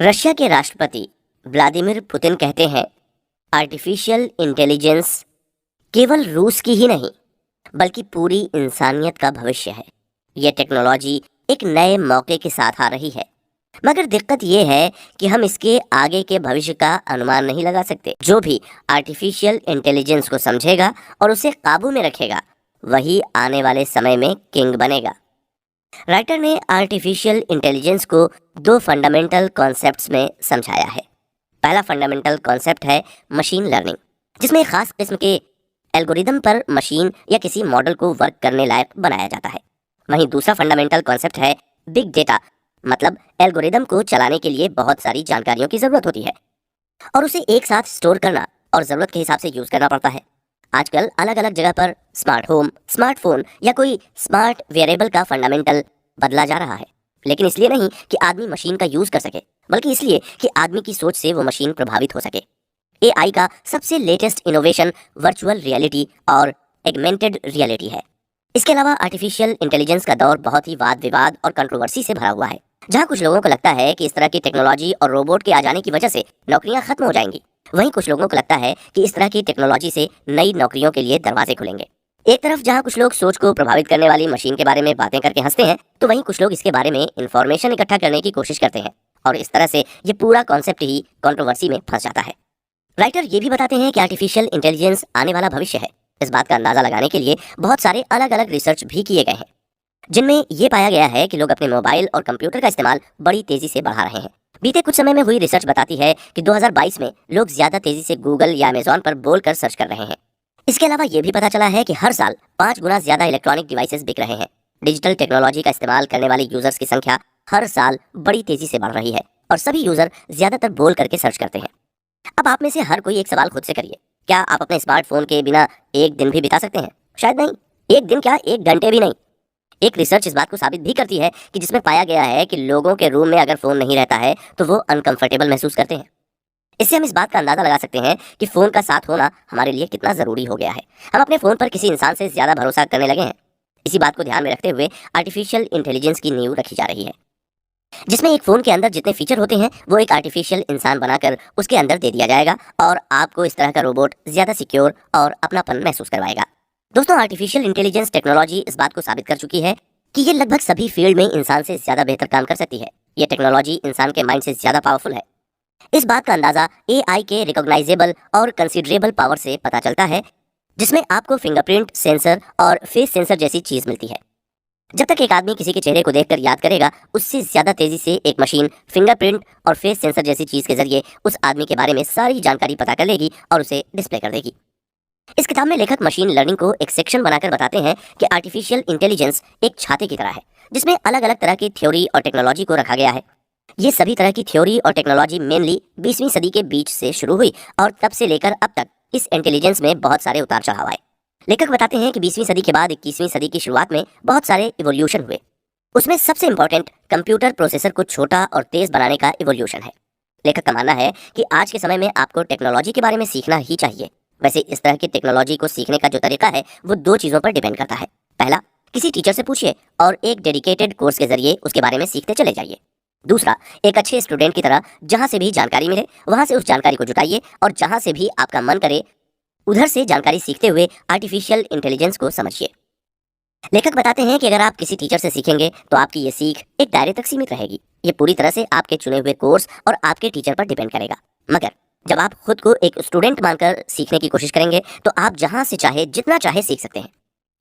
Russia के राष्ट्रपति Vladimir Putin कहते हैं, आर्टिफिशियल इंटेलिजेंस केवल रूस की ही नहीं बल्कि पूरी इंसानियत का भविष्य है। यह टेक्नोलॉजी एक नए मौके के साथ आ रही है, मगर दिक्कत यह है कि हम इसके आगे के भविष्य का अनुमान नहीं लगा सकते। जो भी आर्टिफिशियल इंटेलिजेंस को समझेगा और उसे काबू में रखेगा, वही आने वाले समय में किंग बनेगा। राइटर ने आर्टिफिशियल इंटेलिजेंस को दो फंडामेंटल कॉन्सेप्ट्स में समझाया है। पहला फंडामेंटल कॉन्सेप्ट है मशीन लर्निंग, जिसमें एक खास किस्म के एल्गोरिदम पर मशीन या किसी मॉडल को वर्क करने लायक बनाया जाता है। वहीं दूसरा फंडामेंटल कॉन्सेप्ट है बिग डेटा, मतलब एल्गोरिदम को चलाने के लिए बहुत सारी जानकारियों की जरूरत होती है और उसे एक साथ स्टोर करना और ज़रूरत के हिसाब से यूज़ करना पड़ता है। आजकल अलग अलग जगह पर स्मार्ट होम, स्मार्टफोन या कोई स्मार्ट वेयरेबल का फंडामेंटल बदला जा रहा है, लेकिन इसलिए नहीं कि आदमी मशीन का यूज़ कर सके, बल्कि इसलिए कि आदमी की सोच से वो मशीन प्रभावित हो सके। एआई का सबसे लेटेस्ट इनोवेशन वर्चुअल रियलिटी और एगमेंटेड रियलिटी है। इसके अलावा आर्टिफिशियल इंटेलिजेंस का दौर बहुत ही वाद विवाद और कंट्रोवर्सी से भरा हुआ है, जहां कुछ लोगों को लगता है कि इस तरह की टेक्नोलॉजी और रोबोट के आ जाने की वजह से नौकरियां खत्म हो जाएंगी। वहीं कुछ लोगों को लगता है कि इस तरह की टेक्नोलॉजी से नई नौकरियों के लिए दरवाजे खुलेंगे। एक तरफ जहां कुछ लोग सोच को प्रभावित करने वाली मशीन के बारे में बातें करके हंसते हैं, तो वहीं कुछ लोग इसके बारे में इंफॉर्मेशन इकट्ठा करने की कोशिश करते हैं और इस तरह से ये पूरा कॉन्सेप्ट ही कंट्रोवर्सी में फंस जाता है। राइटर ये भी बताते हैं कि आर्टिफिशियल इंटेलिजेंस आने वाला भविष्य है। इस बात का अंदाजा लगाने के लिए बहुत सारे अलग अलग रिसर्च भी किए गए हैं, जिनमें यह पाया गया है कि लोग अपने मोबाइल और कंप्यूटर का इस्तेमाल बड़ी तेजी से बढ़ा रहे हैं। बीते कुछ समय में हुई रिसर्च बताती है कि 2022 में लोग ज्यादा तेजी से गूगल या अमेजॉन पर बोलकर सर्च कर रहे हैं। इसके अलावा यह भी पता चला है कि हर साल 5 गुना ज्यादा इलेक्ट्रॉनिक डिवाइसेस बिक रहे हैं। डिजिटल टेक्नोलॉजी का इस्तेमाल करने वाले यूजर्स की संख्या हर साल बड़ी तेजी से बढ़ रही है और सभी यूजर ज्यादातर बोल करके सर्च करते हैं। अब आप में से हर कोई एक सवाल खुद से करिए, क्या आप अपने स्मार्टफोन के बिना एक दिन भी बिता सकते हैं? शायद नहीं। एक दिन क्या, एक घंटे भी नहीं। एक रिसर्च इस बात को साबित भी करती है कि जिसमें पाया गया है कि लोगों के रूम में अगर फोन नहीं रहता है तो वो अनकंफर्टेबल महसूस करते हैं। इससे हम इस बात का अंदाजा लगा सकते हैं कि फोन का साथ होना हमारे लिए कितना जरूरी हो गया है। हम अपने फोन पर किसी इंसान से ज्यादा भरोसा करने लगे हैं। इसी बात को ध्यान में रखते हुए आर्टिफिशियल इंटेलिजेंस की नींव रखी जा रही है, जिसमें एक फोन के अंदर जितने फीचर होते हैं वो एक आर्टिफिशियल इंसान बनाकर उसके अंदर दे दिया जाएगा और आपको इस तरह का रोबोट ज्यादा सिक्योर और अपनापन महसूस करवाएगा। दोस्तों, आर्टिफिशियल इंटेलिजेंस टेक्नोलॉजी इस बात को साबित कर चुकी है कि ये लगभग सभी फील्ड में इंसान से ज्यादा बेहतर काम कर सकती है। ये टेक्नोलॉजी इंसान के माइंड से ज्यादा पावरफुल है। इस बात का अंदाजा एआई के रिकॉग्नाइजेबल और कंसीडरेबल पावर से पता चलता है, जिसमें आपको फिंगरप्रिंट सेंसर और फेस सेंसर जैसी चीज मिलती है। जब तक एक आदमी किसी के चेहरे को देखकर याद करेगा, उससे ज्यादा तेजी से एक मशीन फिंगरप्रिंट और फेस सेंसर जैसी चीज के जरिए उस आदमी के बारे में सारी जानकारी पता कर लेगी और उसे डिस्प्ले कर देगी। इस किताब में लेखक मशीन लर्निंग को एक सेक्शन बनाकर बताते हैं कि आर्टिफिशियल इंटेलिजेंस एक छाते की तरह है, जिसमें अलग अलग तरह की थ्योरी और टेक्नोलॉजी को रखा गया है। ये सभी तरह की थ्योरी और टेक्नोलॉजी मेनली 20वीं सदी के बीच से शुरू हुई और तब से लेकर अब तक इस इंटेलिजेंस में बहुत सारे उतार चढ़ाव आए। लेखक बताते हैं कि 20वीं सदी के बाद 21वीं सदी की शुरुआत में बहुत सारे इवोल्यूशन हुए। उसमें सबसे इंपॉर्टेंट कंप्यूटर प्रोसेसर को छोटा और तेज बनाने का इवोल्यूशन है। लेखक का मानना है कि आज के समय में आपको टेक्नोलॉजी के बारे में सीखना ही चाहिए। वैसे इस तरह की टेक्नोलॉजी को सीखने का जो तरीका है वो 2 चीज़ों पर डिपेंड करता है। पहला, किसी टीचर से पूछिए और एक डेडिकेटेड कोर्स के जरिए उसके बारे में सीखते चले जाइए। दूसरा, एक अच्छे स्टूडेंट की तरह जहां से भी जानकारी मिले वहां से उस जानकारी को जुटाइए और जहां से भी आपका मन करे उधर से जानकारी सीखते हुए आर्टिफिशियल इंटेलिजेंस को समझिए। लेखक बताते हैं कि अगर आप किसी टीचर से सीखेंगे तो आपकी ये सीख एक दायरे तक सीमित रहेगी। ये पूरी तरह से आपके चुने हुए कोर्स और आपके टीचर पर डिपेंड करेगा। मगर जब आप खुद को एक स्टूडेंट मानकर सीखने की कोशिश करेंगे तो आप जहां से चाहे जितना चाहे सीख सकते हैं।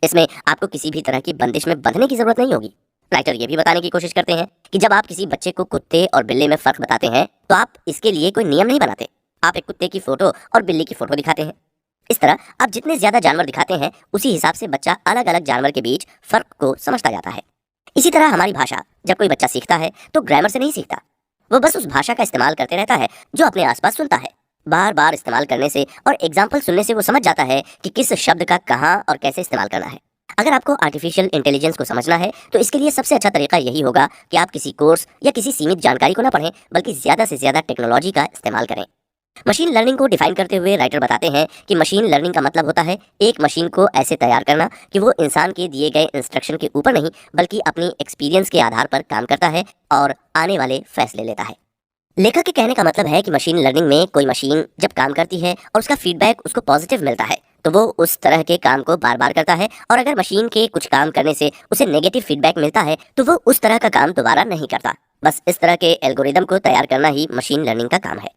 इसमें आपको किसी भी तरह की बंदिश में बंधने की जरूरत नहीं होगी। राइटर ये भी बताने की कोशिश करते हैं कि जब आप किसी बच्चे को कुत्ते और बिल्ली में फर्क बताते हैं तो आप इसके लिए कोई नियम नहीं बनाते। आप एक कुत्ते की फोटो और बिल्ली की फोटो दिखाते हैं। इस तरह आप जितने ज्यादा जानवर दिखाते हैं उसी हिसाब से बच्चा अलग अलग जानवर के बीच फर्क को समझता जाता है। इसी तरह हमारी भाषा, जब कोई बच्चा सीखता है तो ग्रामर से नहीं सीखता, वो बस उस भाषा का इस्तेमाल करते रहता है जो अपने आसपास सुनता है। बार बार इस्तेमाल करने से और एग्जाम्पल सुनने से वो समझ जाता है कि किस शब्द का कहाँ और कैसे इस्तेमाल करना है। अगर आपको आर्टिफिशियल इंटेलिजेंस को समझना है तो इसके लिए सबसे अच्छा तरीका यही होगा कि आप किसी कोर्स या किसी सीमित जानकारी को ना पढ़ें, बल्कि ज्यादा से ज्यादा टेक्नोलॉजी का इस्तेमाल करें। मशीन लर्निंग को डिफाइन करते हुए राइटर बताते हैं कि मशीन लर्निंग का मतलब होता है एक मशीन को ऐसे तैयार करना कि वो इंसान के दिए गए इंस्ट्रक्शन के ऊपर नहीं बल्कि अपनी एक्सपीरियंस के आधार पर काम करता है और आने वाले फैसले लेता है। लेखक के कहने का मतलब है कि मशीन लर्निंग में कोई मशीन जब काम करती है और उसका फीडबैक उसको पॉजिटिव मिलता है तो वो उस तरह के काम को बार बार करता है, और अगर मशीन के कुछ काम करने से उसे नेगेटिव फीडबैक मिलता है तो वो उस तरह का काम दोबारा नहीं करता। बस इस तरह के एल्गोरिदम को तैयार करना ही मशीन लर्निंग का काम है।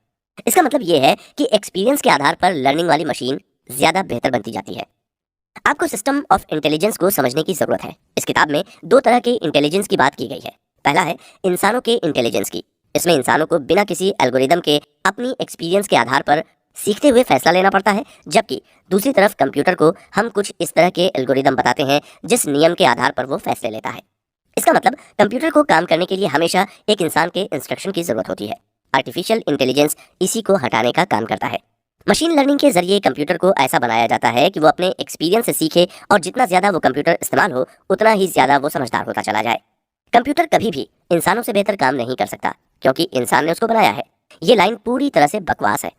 इसका मतलब ये है कि एक्सपीरियंस के आधार पर लर्निंग वाली मशीन ज्यादा बेहतर बनती जाती है। आपको सिस्टम ऑफ इंटेलिजेंस को समझने की जरूरत है। इस किताब में दो तरह के इंटेलिजेंस की बात की गई है। पहला है इंसानों के इंटेलिजेंस की। इसमें इंसानों को बिना किसी एल्गोरिदम के अपनी एक्सपीरियंस के आधार पर सीखते हुए फैसला लेना पड़ता है, जबकि दूसरी तरफ कंप्यूटर को हम कुछ इस तरह के एल्गोरिदम बताते हैं जिस नियम के आधार पर वो फैसले लेता है। इसका मतलब कंप्यूटर को काम करने के लिए हमेशा एक इंसान के इंस्ट्रक्शन की जरूरत होती है। आर्टिफिशियल इंटेलिजेंस इसी को हटाने का काम करता है। मशीन लर्निंग के जरिए कंप्यूटर को ऐसा बनाया जाता है कि वो अपने एक्सपीरियंस से सीखे, और जितना ज्यादा वो कंप्यूटर इस्तेमाल हो उतना ही ज्यादा वो समझदार होता चला जाए। कंप्यूटर कभी भी इंसानों से बेहतर काम नहीं कर सकता क्योंकि इंसान ने उसको बनाया है। ये लाइन पूरी तरह से बकवास है।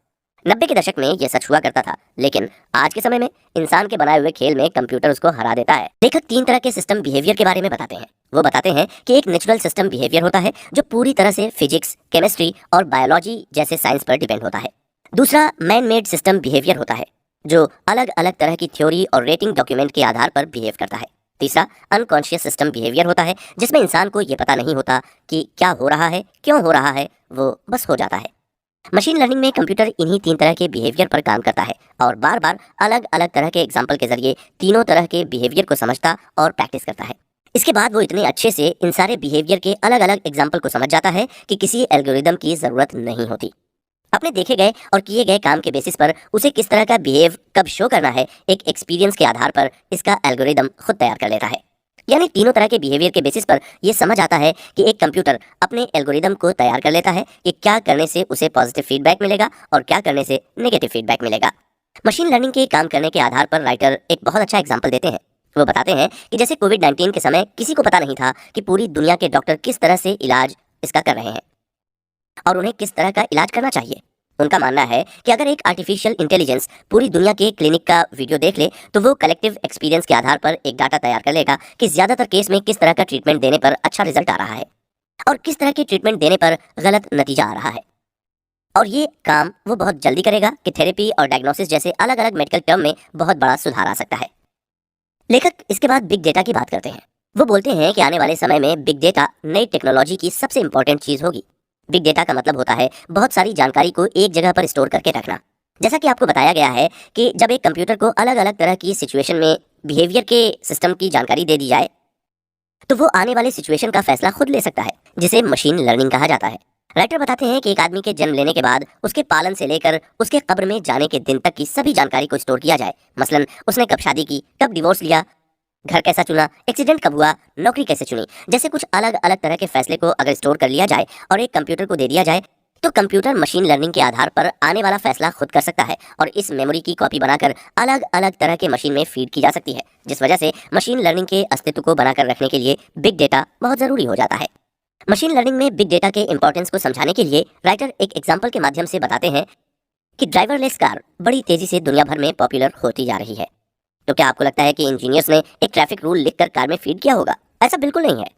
90 के दशक में यह सच हुआ करता था, लेकिन आज के समय में इंसान के बनाए हुए खेल में कंप्यूटर उसको हरा देता है। लेखक 3 तरह के सिस्टम बिहेवियर के बारे में बताते हैं। वो बताते हैं कि एक नेचुरल सिस्टम बिहेवियर होता है जो पूरी तरह से फिजिक्स, केमिस्ट्री और बायोलॉजी जैसे साइंस पर डिपेंड होता है। दूसरा मैन मेड सिस्टम बिहेवियर होता है जो अलग अलग तरह की थ्योरी और रेटिंग डॉक्यूमेंट के आधार पर बिहेव करता है। तीसरा अनकॉन्शियस सिस्टम बिहेवियर होता है जिसमें इंसान को ये पता नहीं होता कि क्या हो रहा है, क्यों हो रहा है, वो बस हो जाता है। मशीन लर्निंग में कंप्यूटर इन्हीं 3 तरह के बिहेवियर पर काम करता है और बार बार अलग अलग तरह के एग्जाम्पल के जरिए तीनों तरह के बिहेवियर को समझता और प्रैक्टिस करता है। इसके बाद वो इतने अच्छे से इन सारे बिहेवियर के अलग अलग एग्जाम्पल को समझ जाता है कि किसी एल्गोरिदम की जरूरत नहीं होती। अपने देखे गए और किए गए काम के बेसिस पर उसे किस तरह का बिहेव कब शो करना है, एक एक्सपीरियंस के आधार पर इसका एल्गोरिदम खुद तैयार कर लेता है। यानी तीनों तरह के बिहेवियर के बेसिस पर यह समझ आता है कि एक कंप्यूटर अपने एल्गोरिदम को तैयार कर लेता है कि क्या करने से उसे पॉजिटिव फीडबैक मिलेगा और क्या करने से नेगेटिव फीडबैक मिलेगा। मशीन लर्निंग के काम करने के आधार पर राइटर एक बहुत अच्छा एग्जाम्पल देते हैं। वो बताते हैं कि जैसे कोविड-19 के समय किसी को पता नहीं था कि पूरी दुनिया के डॉक्टर किस तरह से इलाज इसका कर रहे हैं और उन्हें किस तरह का इलाज करना चाहिए। उनका मानना है कि अगर एक आर्टिफिशियल इंटेलिजेंस पूरी दुनिया के क्लिनिक का वीडियो देख ले तो वो कलेक्टिव एक्सपीरियंस के आधार पर एक डाटा तैयार कर लेगा कि ज्यादातर केस में किस तरह का ट्रीटमेंट देने पर अच्छा रिजल्ट आ रहा है और किस तरह के ट्रीटमेंट देने पर गलत नतीजा आ रहा है। और ये काम वो बहुत जल्दी करेगा कि थेरेपी और डायग्नोसिस जैसे अलग अलग मेडिकल टर्म में बहुत बड़ा सुधार आ सकता है। लेखक इसके बाद बिग डेटा की बात करते हैं। वो बोलते हैं कि आने वाले समय में बिग डेटा नई टेक्नोलॉजी की सबसे इंपॉर्टेंट चीज होगी। बिग डेटा का मतलब होता है बहुत सारी जानकारी को एक जगह पर स्टोर करके रखना। जैसा कि आपको बताया गया है कि जब एक कंप्यूटर को अलग अलग तरह की सिचुएशन में बिहेवियर के सिस्टम की जानकारी दे दी जाए तो वो आने वाले सिचुएशन का फैसला खुद ले सकता है, जिसे मशीन लर्निंग कहा जाता है। राइटर बताते हैं कि एक आदमी के जन्म लेने के बाद उसके पालन से लेकर उसके कब्र में जाने के दिन तक की सभी जानकारी को स्टोर किया जाए। मसलन उसने कब शादी की, कब डिवोर्स लिया, घर कैसा चुना, एक्सीडेंट कब हुआ, नौकरी कैसे चुनी, जैसे कुछ अलग अलग तरह के फैसले को अगर स्टोर कर लिया जाए और एक कंप्यूटर को दे दिया जाए तो कंप्यूटर मशीन लर्निंग के आधार पर आने वाला फैसला खुद कर सकता है और इस मेमोरी की कॉपी बनाकर अलग अलग तरह के मशीन में फीड की जा सकती है, जिस वजह से मशीन लर्निंग के अस्तित्व को बनाकर रखने के लिए बिग डेटा बहुत जरूरी हो जाता है। मशीन लर्निंग में बिग डेटा के इंपॉर्टेंस को समझाने के लिए राइटर एक एग्जाम्पल के माध्यम से बताते हैं कि ड्राइवरलेस कार बड़ी तेजी से दुनिया भर में पॉपुलर होती जा रही है। तो क्या आपको लगता है कि इंजीनियर्स ने एक ट्रैफिक रूल लिखकर कार में फीड किया होगा? ऐसा बिल्कुल नहीं है।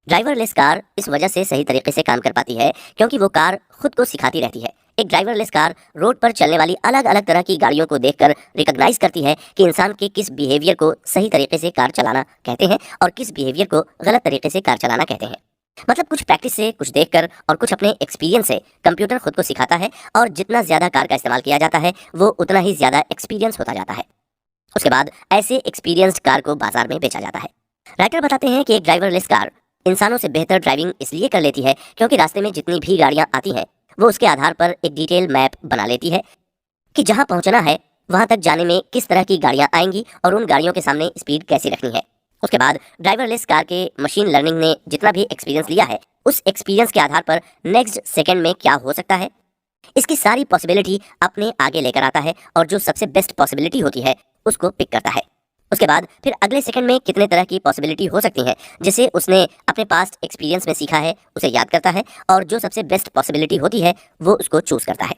ड्राइवरलेस कार इस वजह से सही तरीके से काम कर पाती है क्योंकि वो कार खुद को सिखाती रहती है। एक ड्राइवरलेस कार रोड पर चलने वाली अलग अलग तरह की गाड़ियों को देखकर रिकॉग्नाइज करती है कि इंसान के किस बिहेवियर को सही तरीके से कार चलाना कहते हैं और किस बिहेवियर को गलत तरीके से कार चलाना कहते हैं। मतलब कुछ प्रैक्टिस से, कुछ देखकर और कुछ अपने एक्सपीरियंस से कंप्यूटर खुद को सिखाता है और जितना ज्यादा कार का इस्तेमाल किया जाता है वो उतना ही ज्यादा एक्सपीरियंस होता जाता है। उसके बाद ऐसे एक्सपीरियंस्ड कार को बाजार में बेचा जाता है। राइटर बताते हैं कि एक ड्राइवरलेस कार इंसानों से बेहतर ड्राइविंग इसलिए कर लेती है क्योंकि रास्ते में जितनी भी गाड़ियां आती हैं वो उसके आधार पर एक डिटेल मैप बना लेती है कि जहां पहुंचना है वहां तक जाने में किस तरह की गाड़ियां आएंगी और उन गाड़ियों के सामने स्पीड कैसी रखनी है। उसके बाद ड्राइवरलेस कार के मशीन लर्निंग ने जितना भी एक्सपीरियंस लिया है उस एक्सपीरियंस के आधार पर नेक्स्ट सेकंड में क्या हो सकता है इसकी सारी पॉसिबिलिटी अपने आगे लेकर आता है और जो सबसे बेस्ट पॉसिबिलिटी होती है उसको पिक करता है। उसके बाद फिर अगले सेकंड में कितने तरह की पॉसिबिलिटी हो सकती हैं जिसे उसने अपने पास्ट एक्सपीरियंस में सीखा है उसे याद करता है और जो सबसे बेस्ट पॉसिबिलिटी होती है वो उसको चूज करता है।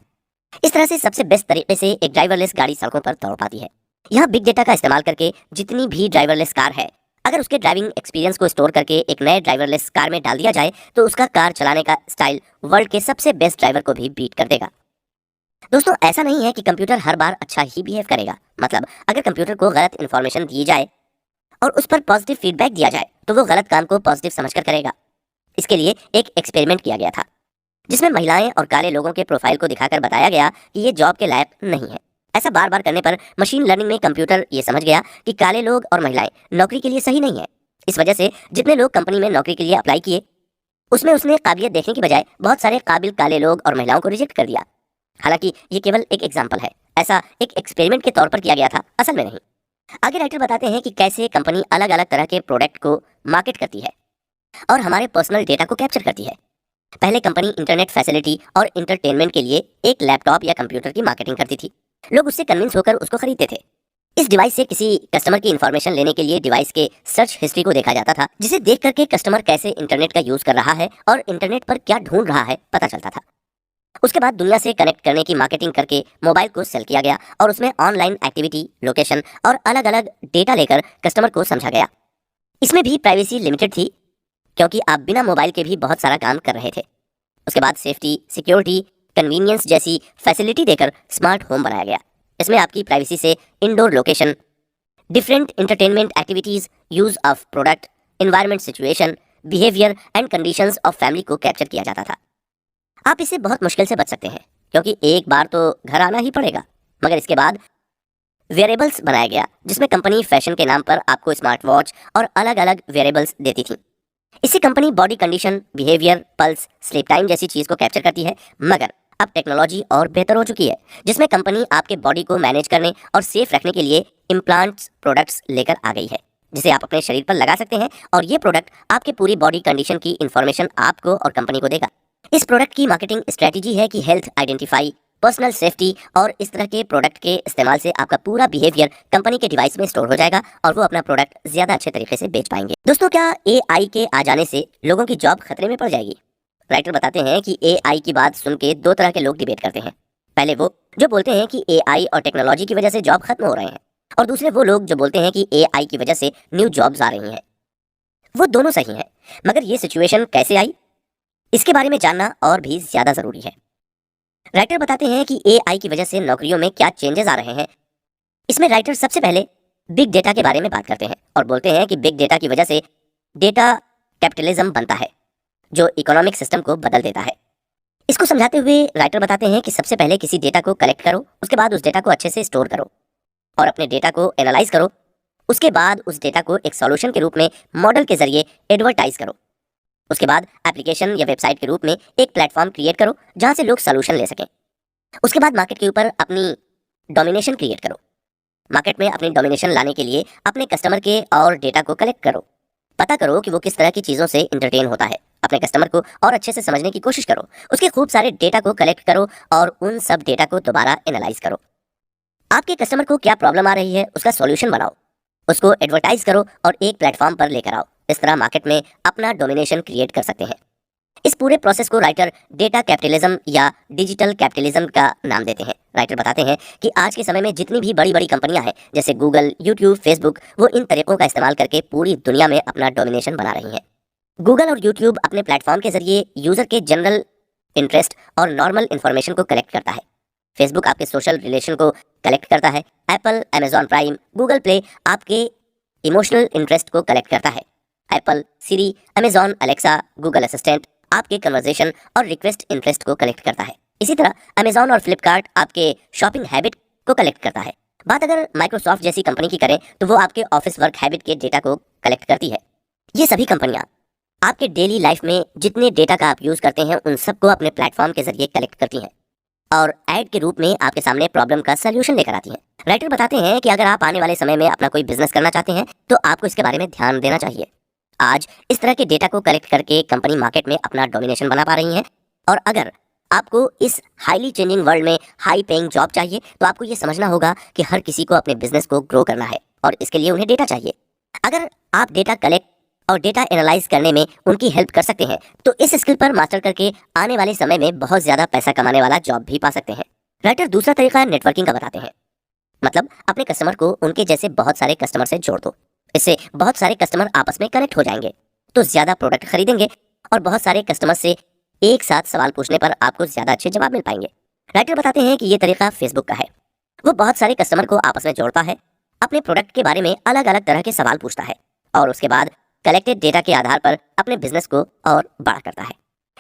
इस तरह से सबसे बेस्ट तरीके से एक ड्राइवरलेस गाड़ी सड़कों पर दौड़ पाती है। यहाँ बिग डेटा का इस्तेमाल करके जितनी भी ड्राइवरलेस कार है अगर उसके ड्राइविंग एक्सपीरियंस को स्टोर करके एक नए ड्राइवरलेस कार में डाल दिया जाए तो उसका कार चलाने का स्टाइल वर्ल्ड के सबसे बेस्ट ड्राइवर को भी बीट कर देगा। दोस्तों, ऐसा नहीं है कि कंप्यूटर हर बार अच्छा ही बिहेव करेगा। मतलब अगर कंप्यूटर को गलत इन्फॉर्मेशन दी जाए और उस पर पॉजिटिव फीडबैक दिया जाए तो वो गलत काम को पॉजिटिव समझकर करेगा। इसके लिए एक एक्सपेरिमेंट किया गया था जिसमें महिलाएं और काले लोगों के प्रोफाइल को दिखाकर बताया गया कि ये जॉब के लायक नहीं है। ऐसा बार बार करने पर मशीन लर्निंग में कंप्यूटर ये समझ गया कि काले लोग और महिलाएं नौकरी के लिए सही नहीं है। इस वजह से जितने लोग कंपनी में नौकरी के लिए अप्लाई किए उसमें उसने काबिलियत देखने की बजाय बहुत सारे काबिल काले लोग और महिलाओं को रिजेक्ट कर दिया। हालांकि ये केवल एक एग्जाम्पल है, ऐसा एक एक्सपेरिमेंट के तौर पर किया गया था, असल में नहीं। आगे राइटर बताते हैं कि कैसे कंपनी अलग अलग तरह के प्रोडक्ट को मार्केट करती है और हमारे पर्सनल डेटा को कैप्चर करती है। पहले कंपनी इंटरनेट फैसिलिटी और इंटरटेनमेंट के लिए एक लैपटॉप या कंप्यूटर की मार्केटिंग करती थी। लोग उससे कन्विंस होकर उसको खरीदते थे। इस डिवाइस से किसी कस्टमर की इन्फॉर्मेशन लेने के लिए डिवाइस के सर्च हिस्ट्री को देखा जाता था, जिसे देख करके कस्टमर कैसे इंटरनेट का यूज कर रहा है और इंटरनेट पर क्या ढूंढ रहा है पता चलता था। उसके बाद दुनिया से कनेक्ट करने की मार्केटिंग करके मोबाइल को सेल किया गया और उसमें ऑनलाइन एक्टिविटी, लोकेशन और अलग अलग डेटा लेकर कस्टमर को समझा गया। इसमें भी प्राइवेसी लिमिटेड थी क्योंकि आप बिना मोबाइल के भी बहुत सारा काम कर रहे थे। उसके बाद सेफ्टी, सिक्योरिटी, कन्वीनियंस जैसी फैसिलिटी देकर स्मार्ट होम बनाया गया। इसमें आपकी प्राइवेसी से indoor location, different entertainment activities, use of product, environment situation, behaviour and conditions of family को कैप्चर किया जाता था। आप इससे बहुत मुश्किल से बच सकते हैं क्योंकि एक बार तो घर आना ही पड़ेगा। मगर इसके बाद वेरिएबल्स बनाया गया जिसमें कंपनी फैशन के नाम पर आपको स्मार्ट वॉच और अलग अलग वेरिएबल्स देती थी। इससे company body condition, behaviour, pulse, sleep time जैसी चीज को कैप्चर करती है। मगर अब टेक्नोलॉजी और बेहतर हो चुकी है जिसमें कंपनी आपके बॉडी को मैनेज करने और सेफ रखने के लिए इम्प्लांट्स प्रोडक्ट्स लेकर आ गई है जिसे आप अपने शरीर पर लगा सकते हैं और ये प्रोडक्ट आपके पूरी बॉडी कंडीशन की इंफॉर्मेशन आपको और कंपनी को देगा। इस प्रोडक्ट की मार्केटिंग स्ट्रेटेजी है कि हेल्थ आइडेंटिफाई, पर्सनल सेफ्टी और इस तरह के प्रोडक्ट के इस्तेमाल से आपका पूरा बिहेवियर कंपनी के डिवाइस में स्टोर हो जाएगा और वो अपना प्रोडक्ट ज्यादा अच्छे तरीके से बेच पाएंगे। दोस्तों, क्या एआई के आ जाने से लोगों की जॉब खतरे में पड़ जाएगी? राइटर बताते हैं कि एआई की बात सुन के दो तरह के लोग डिबेट करते हैं। पहले वो जो बोलते हैं कि एआई और टेक्नोलॉजी की वजह से जॉब खत्म हो रहे हैं, और दूसरे वो लोग जो बोलते हैं कि एआई की वजह से न्यू जॉब्स आ रही हैं। वो दोनों सही हैं, मगर ये सिचुएशन कैसे आई इसके बारे में जानना और भी ज्यादा जरूरी है। राइटर बताते हैं कि एआई की वजह से नौकरियों में क्या चेंजेस आ रहे हैं। इसमें राइटर सबसे पहले बिग डेटा के बारे में बात करते हैं और बोलते हैं कि बिग डेटा की वजह से डेटा कैपिटलिज्म बनता है जो इकोनॉमिक सिस्टम को बदल देता है। इसको समझाते हुए राइटर बताते हैं कि सबसे पहले किसी डेटा को कलेक्ट करो, उसके बाद उस डेटा को अच्छे से स्टोर करो और अपने डेटा को एनालाइज करो। उसके बाद उस डेटा को एक सॉल्यूशन के रूप में मॉडल के जरिए एडवर्टाइज करो। उसके बाद एप्लीकेशन या वेबसाइट के रूप में एक प्लेटफॉर्म क्रिएट करो जहां से लोग सॉल्यूशन ले सकें। उसके बाद मार्केट के ऊपर अपनी डोमिनेशन क्रिएट करो। मार्केट में अपनी डोमिनेशन लाने के लिए अपने कस्टमर के और डेटा को कलेक्ट करो। पता करो कि वो किस तरह की चीज़ों से इंटरटेन होता है। अपने कस्टमर को और अच्छे से समझने की कोशिश करो। उसके खूब सारे डेटा को कलेक्ट करो और उन सब डेटा को दोबारा एनालाइज करो। आपके कस्टमर को क्या प्रॉब्लम आ रही है उसका सॉल्यूशन बनाओ, उसको एडवर्टाइज करो और एक प्लेटफॉर्म पर लेकर आओ। इस तरह मार्केट में अपना डोमिनेशन क्रिएट कर सकते हैं। इस पूरे प्रोसेस को राइटर डेटा कैपिटलिज्म या डिजिटल कैपिटलिज्म का नाम देते हैं। राइटर बताते हैं कि आज के समय में जितनी भी बड़ी बड़ी कंपनियां हैं जैसे गूगल, यूट्यूब, फेसबुक, वो इन तरीकों का इस्तेमाल करके पूरी दुनिया में अपना डोमिनेशन बना रही हैं। गूगल और यूट्यूब अपने प्लेटफॉर्म के जरिए यूजर के जनरल इंटरेस्ट और नॉर्मल इन्फॉर्मेशन को कलेक्ट करता है। फेसबुक आपके सोशल रिलेशन को कलेक्ट करता है। Apple, Amazon prime, Google play आपके इमोशनल इंटरेस्ट को कलेक्ट करता है। एप्पल, सिरी, अमेजॉन अलेक्सा, गूगल असिस्टेंट आपके कन्वर्सेशन और रिक्वेस्ट इंटरेस्ट को कलेक्ट करता है। इसी तरह अमेजॉन और फ्लिपकार्ट आपके शॉपिंग हैबिट को कलेक्ट करता है। बात अगर माइक्रोसॉफ्ट जैसी कंपनी की करें तो वो आपके ऑफिस वर्क हैबिट के डेटा को कलेक्ट करती है। ये सभी कंपनियां आपके डेली लाइफ में जितने डेटा का आप यूज करते हैं उन सबको अपने प्लेटफॉर्म के जरिए कलेक्ट करती हैं और ऐड के रूप में आपके सामने प्रॉब्लम का सलूशन लेकर आती हैं। राइटर बताते हैं कि अगर आप आने वाले समय में अपना कोई बिजनेस करना चाहते हैं तो आपको इसके बारे में ध्यान देना चाहिए। आज इस तरह के डेटा को कलेक्ट करके कंपनी मार्केट में अपना डोमिनेशन बना पा रही है और अगर आपको इस हाईली चेंजिंग वर्ल्ड में हाई पेइंग जॉब चाहिए तो आपको ये समझना होगा कि हर किसी को अपने बिजनेस को ग्रो करना है और इसके लिए उन्हें डेटा चाहिए। अगर आप डेटा कलेक्ट और डेटा एनालाइज करने में उनकी हेल्प कर सकते हैं तो इस स्किल पर मास्टर करके आने वाले समय में बहुत ज्यादा पैसा कमाने वाला जॉब भी पा सकते हैं। राइटर दूसरा तरीका नेटवर्किंग का बताते हैं। मतलब अपने कस्टमर को उनके जैसे बहुत सारे कस्टमर से जोड़ दो। इससे बहुत सारे कस्टमर आपस में कनेक्ट हो जाएंगे, तो ज्यादा प्रोडक्ट खरीदेंगे और बहुत सारे कस्टमर से एक साथ सवाल पूछने पर आपको ज्यादा अच्छे जवाब मिल पाएंगे। राइटर बताते हैं कि ये तरीका फेसबुक का है। वो बहुत सारे कस्टमर को आपस में जोड़ता है, अपने प्रोडक्ट के बारे में अलग अलग तरह के सवाल पूछता है और उसके बाद कलेक्टेड डेटा के आधार पर अपने बिजनेस को और बड़ा करता है।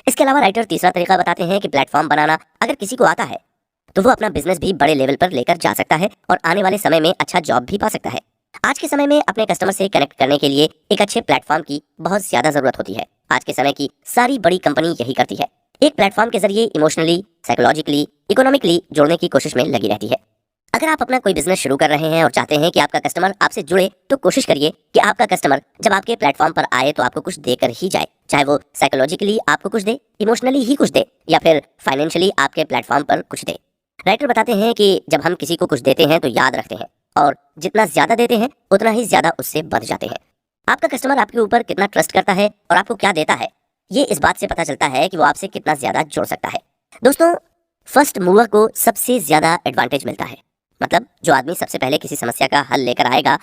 इसके अलावा राइटर तीसरा तरीका बताते हैं कि प्लेटफॉर्म बनाना अगर किसी को आता है तो वो अपना बिजनेस भी बड़े लेवल पर लेकर जा सकता है और आने वाले समय में अच्छा जॉब भी पा सकता है। आज के समय में अपने कस्टमर से कनेक्ट करने के लिए एक अच्छे प्लेटफॉर्म की बहुत ज्यादा जरूरत होती है। आज के समय की सारी बड़ी कंपनी यही करती है, एक प्लेटफॉर्म के जरिए इमोशनली, साइकोलॉजिकली, इकोनॉमिकली जोड़ने की कोशिश में लगी रहती है। अगर आप अपना कोई बिजनेस शुरू कर रहे हैं और चाहते हैं कि आपका कस्टमर आपसे जुड़े, तो कोशिश करिए कि आपका कस्टमर जब आपके प्लेटफॉर्म पर आए तो आपको कुछ देकर ही जाए, चाहे वो साइकोलॉजिकली आपको कुछ दे, इमोशनली ही कुछ दे या फिर फाइनेंशियली आपके प्लेटफॉर्म पर कुछ दे। राइटर बताते हैं कि जब हम किसी को कुछ देते हैं तो याद रखते हैं और जितना ज्यादा देते हैं उतना ही ज्यादा उससे बढ़ जाते हैं। आपका कस्टमर आपके ऊपर कितना ट्रस्ट करता है और आपको क्या देता है, ये इस बात से पता चलता है कि वो आपसे कितना ज्यादा जुड़ सकता है। दोस्तों, फर्स्ट मूवर को सबसे ज्यादा एडवांटेज मिलता है। मतलब जो आदमी सबसे पहले किसी समस्या का हल लेकर आएगा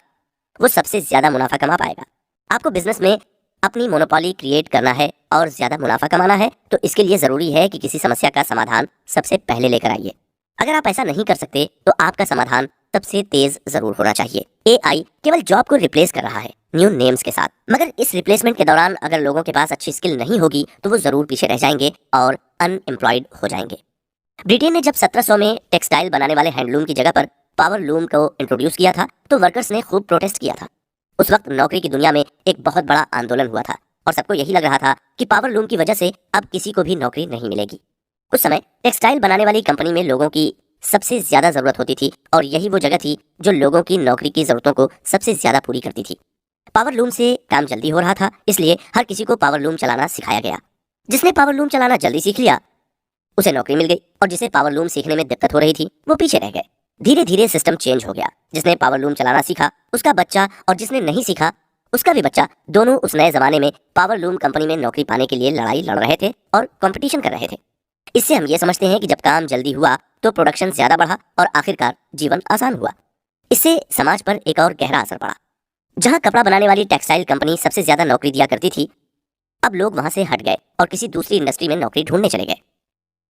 वो सबसे ज्यादा मुनाफा कमा पाएगा। आपको बिजनेस में अपनी मोनोपोली क्रिएट करना है और ज्यादा मुनाफा कमाना है, तो इसके लिए जरूरी है कि किसी समस्या का समाधान सबसे पहले लेकर आइए। अगर आप ऐसा नहीं कर सकते तो आपका समाधान सबसे तेज जरूर होना चाहिए। एआई केवल जॉब को रिप्लेस कर रहा है न्यू नेम्स के साथ, मगर इस रिप्लेसमेंट के दौरान अगर लोगों के पास अच्छी स्किल नहीं होगी तो वो जरूर पीछे रह जाएंगे और अनएम्प्लॉयड हो जाएंगे। ब्रिटेन ने जब 1700 में टेक्सटाइल बनाने वाले हैंडलूम की जगह पर पावर लूम को इंट्रोड्यूस किया था तो वर्कर्स ने खूब प्रोटेस्ट किया था। उस वक्त नौकरी की दुनिया में एक बहुत बड़ा आंदोलन हुआ था और सबको यही लग रहा था कि पावर लूम की वजह से अब किसी को भी नौकरी नहीं मिलेगी। उस समय टेक्सटाइल बनाने वाली कंपनी में लोगों की सबसे ज्यादा जरूरत होती थी और यही वो जगह थी जो लोगों की नौकरी की जरूरतों को सबसे ज्यादा पूरी करती थी। पावर लूम से काम जल्दी हो रहा था, इसलिए हर किसी को पावर लूम चलाना सिखाया गया। जिसने पावर लूम चलाना जल्दी सीख लिया उसे नौकरी मिल गई और जिसे पावर लूम सीखने में दिक्कत हो रही थी वो पीछे रह गए। धीरे धीरे सिस्टम चेंज हो गया। जिसने पावर लूम चलाना सीखा उसका बच्चा और जिसने नहीं सीखा उसका भी बच्चा, दोनों उस नए जमाने में पावर लूम कंपनी में नौकरी पाने के लिए लड़ाई लड़ रहे थे और कंपटीशन कर रहे थे। इससे हम ये समझते हैं कि जब काम जल्दी हुआ तो प्रोडक्शन ज्यादा बढ़ा और आखिरकार जीवन आसान हुआ। इससे समाज पर एक और गहरा असर पड़ा। जहां कपड़ा बनाने वाली टेक्सटाइल कंपनी सबसे ज्यादा नौकरी दिया करती थी, अब लोग वहां से हट गए और किसी दूसरी इंडस्ट्री में नौकरी ढूंढने चले गए,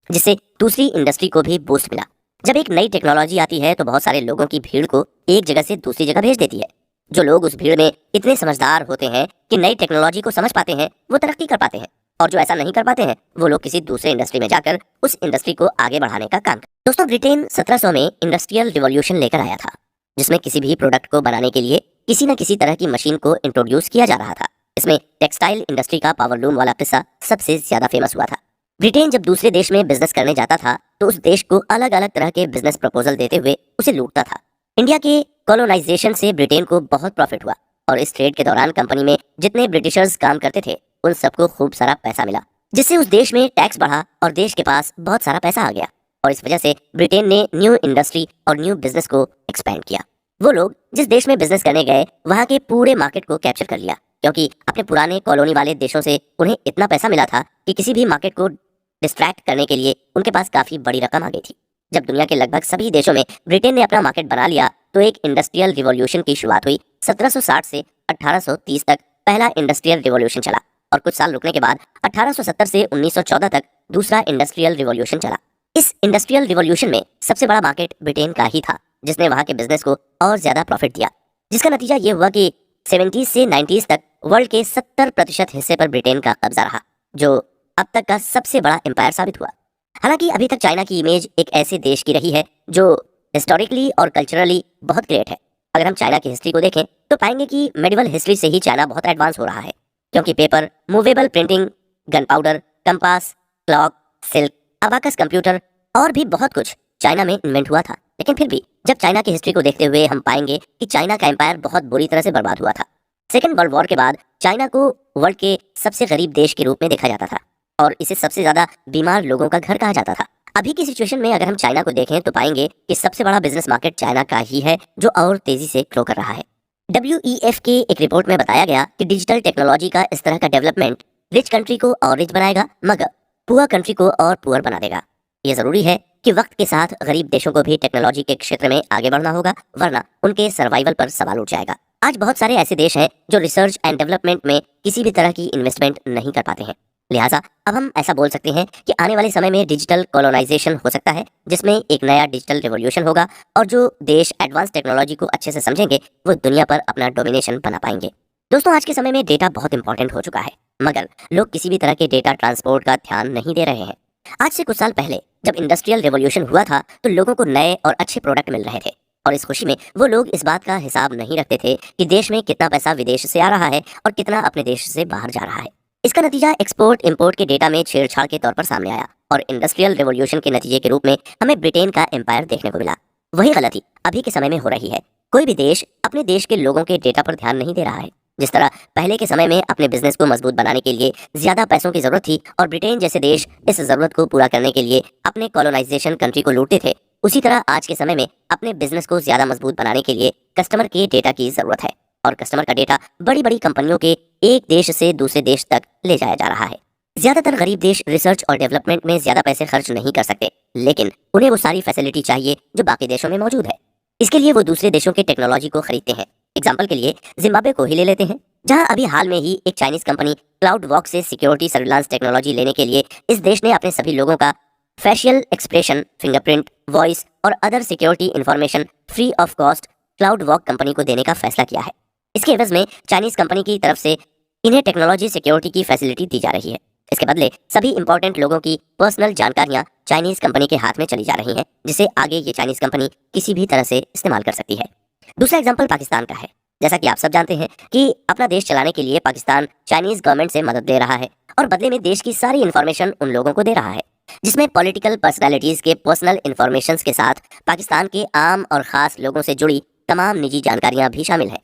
जिससे दूसरी इंडस्ट्री को भी बूस्ट मिला। जब एक नई टेक्नोलॉजी आती है तो बहुत सारे लोगों की भीड़ को एक जगह से दूसरी जगह भेज देती है। जो लोग उस भीड़ में इतने समझदार होते हैं कि नई टेक्नोलॉजी को समझ पाते हैं वो तरक्की कर पाते हैं, और जो ऐसा नहीं कर पाते हैं वो लोग किसी दूसरे इंडस्ट्री में जाकर उस इंडस्ट्री को आगे बढ़ाने का काम। दोस्तों, ब्रिटेन 1700 में इंडस्ट्रियल रिवॉल्यूशन लेकर आया था, जिसमें किसी भी प्रोडक्ट को बनाने के लिए किसी न किसी तरह की मशीन को इंट्रोड्यूस किया जा रहा था। इसमें टेक्सटाइल इंडस्ट्री का पावर लूम वाला किस्सा सबसे ज्यादा फेमस हुआ था। ब्रिटेन जब दूसरे देश में बिजनेस करने जाता था तो उस देश को अलग अलग तरह के बिजनेस प्रपोजल देते हुए उसे लूटता था। इंडिया के कॉलोनाइजेशन से ब्रिटेन को बहुत प्रॉफिट हुआ और इस ट्रेड के दौरान कंपनी में जितने ब्रिटिशर्स काम करते थे उन सबको खूब सारा पैसा मिला, जिससे उस देश में टैक्स बढ़ा और देश के पास बहुत सारा पैसा आ गया। और इस वजह से ब्रिटेन ने न्यू इंडस्ट्री और न्यू बिजनेस को एक्सपेंड किया। वो लोग जिस देश में बिजनेस करने गए वहां के पूरे मार्केट को कैप्चर कर लिया, क्योंकि अपने पुराने कॉलोनी वाले देशों से उन्हें इतना पैसा मिला था कि किसी भी मार्केट को डिस्ट्रैक्ट करने के लिए उनके पास काफी बड़ी रकम आ गई थी। जब दुनिया के लगभग सभी देशों में ब्रिटेन ने अपना मार्केट बना लिया तो एक इंडस्ट्रियल रिवॉल्यूशन की शुरुआत हुई। 1760 से 1830 तक पहला इंडस्ट्रियल रिवॉल्यूशन चला और कुछ साल रुकने के बाद 1870 से 1914 तक दूसरा इंडस्ट्रियल रिवॉल्यूशन चला। इस इंडस्ट्रियल रिवॉल्यूशन में सबसे बड़ा मार्केट ब्रिटेन का ही था, जिसने वहां के बिजनेस को और ज्यादा प्रॉफिट दिया, जिसका नतीजा ये हुआ कि 70s से 90s तक वर्ल्ड के 70% हिस्से पर ब्रिटेन का कब्जा रहा, जो अब तक का सबसे बड़ा एम्पायर साबित हुआ। हालांकि अभी तक चाइना की इमेज एक ऐसे देश की रही है जो हिस्टोरिकली और कल्चरली बहुत ग्रेट है। अगर हम चाइना की हिस्ट्री को देखें तो पाएंगे कि मेडिवल हिस्ट्री से ही चाइना बहुत एडवांस हो रहा है, क्योंकि paper, movable printing, gun powder, compass, clock, silk, abacus computer और भी बहुत कुछ चाइना में इन्वेंट हुआ था। लेकिन फिर भी जब चाइना की हिस्ट्री को देखते हुए हम पाएंगे कि चाइना का एम्पायर बहुत बुरी तरह से बर्बाद हुआ था। सेकेंड वर्ल्ड वॉर के बाद चाइना को वर्ल्ड के सबसे गरीब देश के रूप में देखा जाता था और इसे सबसे ज्यादा बीमार लोगों का घर कहा जाता था। अभी की सिचुएशन में अगर हम चाइना को देखें तो पाएंगे कि सबसे बड़ा बिजनेस मार्केट चाइना का ही है, जो और तेजी से ग्रो कर रहा है। WEF के एक रिपोर्ट में बताया गया कि डिजिटल टेक्नोलॉजी का इस तरह का डेवलपमेंट रिच कंट्री को और रिच बनाएगा मगर पुअर कंट्री को और पुअर बना देगा। ये जरूरी है कि वक्त के साथ गरीब देशों को भी टेक्नोलॉजी के क्षेत्र में आगे बढ़ना होगा, वरना उनके सर्वाइवल पर सवाल उठ जाएगा। आज बहुत सारे ऐसे देश हैं जो रिसर्च एंड डेवलपमेंट में किसी भी तरह की इन्वेस्टमेंट नहीं कर पाते हैं। लिहाजा अब हम ऐसा बोल सकते हैं कि आने वाले समय में डिजिटल कॉलोनाइजेशन हो सकता है, जिसमें एक नया डिजिटल रिवॉल्यूशन होगा और जो देश एडवांस टेक्नोलॉजी को अच्छे से समझेंगे वो दुनिया पर अपना डोमिनेशन बना पाएंगे। दोस्तों, आज के समय में डेटा बहुत इंपॉर्टेंट हो चुका है, मगर लोग किसी भी तरह के डेटा ट्रांसपोर्ट का ध्यान नहीं दे रहे हैं। आज से कुछ साल पहले जब इंडस्ट्रियल रिवॉल्यूशन हुआ था तो लोगों को नए और अच्छे प्रोडक्ट मिल रहे थे, और इस खुशी में वो लोग इस बात का हिसाब नहीं रखते थे कि देश में कितना पैसा विदेश से आ रहा है और कितना अपने देश से बाहर जा रहा है। इसका नतीजा एक्सपोर्ट इंपोर्ट के डेटा में छेड़छाड़ के तौर पर सामने आया और इंडस्ट्रियल रिवॉल्यूशन के नतीजे के रूप में हमें ब्रिटेन का एम्पायर देखने को मिला। वही गलती अभी के समय में हो रही है। कोई भी देश अपने देश के लोगों के डेटा पर ध्यान नहीं दे रहा है। जिस तरह पहले के समय में अपने बिजनेस को मजबूत बनाने के लिए ज्यादा पैसों की जरूरत थी और ब्रिटेन जैसे देश इस जरूरत को पूरा करने के लिए अपने कॉलोनाइजेशन कंट्री को लूटते थे, उसी तरह आज के समय में अपने बिजनेस को ज्यादा मजबूत बनाने के लिए कस्टमर के डेटा की जरूरत है, और कस्टमर का डेटा बड़ी बड़ी कंपनियों के एक देश से दूसरे देश तक ले जाया जा रहा है। ज्यादातर गरीब देश रिसर्च और डेवलपमेंट में ज्यादा पैसे खर्च नहीं कर सकते, लेकिन उन्हें वो सारी फैसिलिटी चाहिए जो बाकी देशों में मौजूद है। इसके लिए वो दूसरे देशों के टेक्नोलॉजी को खरीदते हैं। एग्जाम्पल के लिए जिम्बाब्वे को ही ले लेते हैं, जहां अभी हाल में ही एक चाइनीज कंपनी क्लाउड वॉक से सिक्योरिटी सर्विलांस टेक्नोलॉजी लेने के लिए इस देश ने अपने सभी लोगों का फेशियल एक्सप्रेशन, फिंगरप्रिंट, वॉइस और other security information free of cost cloud walk company को देने का फैसला किया है। इसके एवज में चाइनीज कंपनी की तरफ से इन्हें टेक्नोलॉजी सिक्योरिटी की फैसिलिटी दी जा रही है। इसके बदले सभी इंपॉर्टेंट लोगों की पर्सनल जानकारियां चाइनीज कंपनी के हाथ में चली जा रही हैं, जिसे आगे ये चाइनीज कंपनी किसी भी तरह से इस्तेमाल कर सकती है। दूसरा एग्जाम्पल पाकिस्तान का है। जैसा कि आप सब जानते हैं कि अपना देश चलाने के लिए पाकिस्तान चाइनीज गवर्नमेंट से मदद ले रहा है और बदले में देश की सारी इंफॉर्मेशन उन लोगों को दे रहा है, जिसमें पॉलिटिकल पर्सनालिटीज के पर्सनल इंफॉर्मेशंस के साथ पाकिस्तान के आम और खास लोगों से जुड़ी तमाम निजी जानकारियां भी शामिल हैं।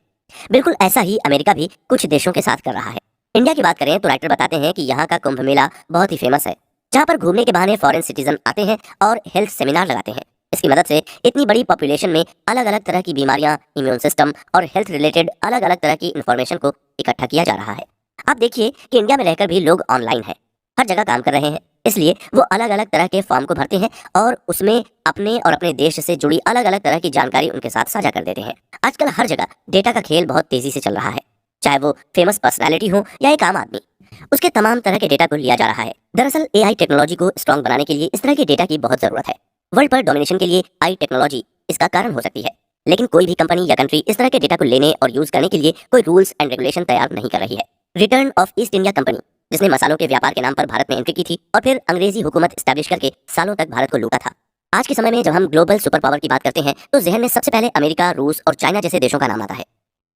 बिल्कुल ऐसा ही अमेरिका भी कुछ देशों के साथ कर रहा है। इंडिया की बात करें तो राइटर बताते हैं कि यहाँ का कुंभ मेला बहुत ही फेमस है, जहाँ पर घूमने के बहाने फॉरेन सिटीजन आते हैं और हेल्थ सेमिनार लगाते हैं। इसकी मदद से इतनी बड़ी पॉपुलेशन में अलग अलग तरह की बीमारियां, इम्यून सिस्टम और हेल्थ रिलेटेड अलग अलग तरह की इंफॉर्मेशन को इकट्ठा किया जा रहा है। आप देखिए कि इंडिया में रहकर भी लोग ऑनलाइन हैं, हर जगह काम कर रहे हैं, इसलिए वो अलग अलग तरह के फॉर्म को भरते हैं और उसमें अपने और अपने देश से जुड़ी अलग अलग तरह की जानकारी उनके साथ साझा कर देते हैं। आजकल हर जगह डेटा का खेल बहुत तेजी से चल रहा है, चाहे वो फेमस पर्सनालिटी हो या एक आम आदमी, उसके तमाम तरह के डेटा को लिया जा रहा है। दरअसल एआई टेक्नोलॉजी को स्ट्रॉन्ग बनाने के लिए इस तरह के डेटा की बहुत जरूरत है। वर्ल्ड पर डोमिनेशन के लिए आई टेक्नोलॉजी इसका कारण हो सकती है, लेकिन कोई भी कंपनी या कंट्री इस तरह के डेटा को लेने और यूज करने के लिए कोई रूल्स एंड रेगुलेशन तैयार नहीं कर रही है। Return of east India company, जिसने मसालों के व्यापार के नाम पर भारत में एंट्री की थी और फिर अंग्रेजी हुकूमत एस्टैब्लिश करके सालों तक भारत को लूटा था। आज के समय में जब हम ग्लोबल सुपर पावर की बात करते हैं तो जहन में सबसे पहले अमेरिका, रूस और चाइना जैसे देशों का नाम आता है।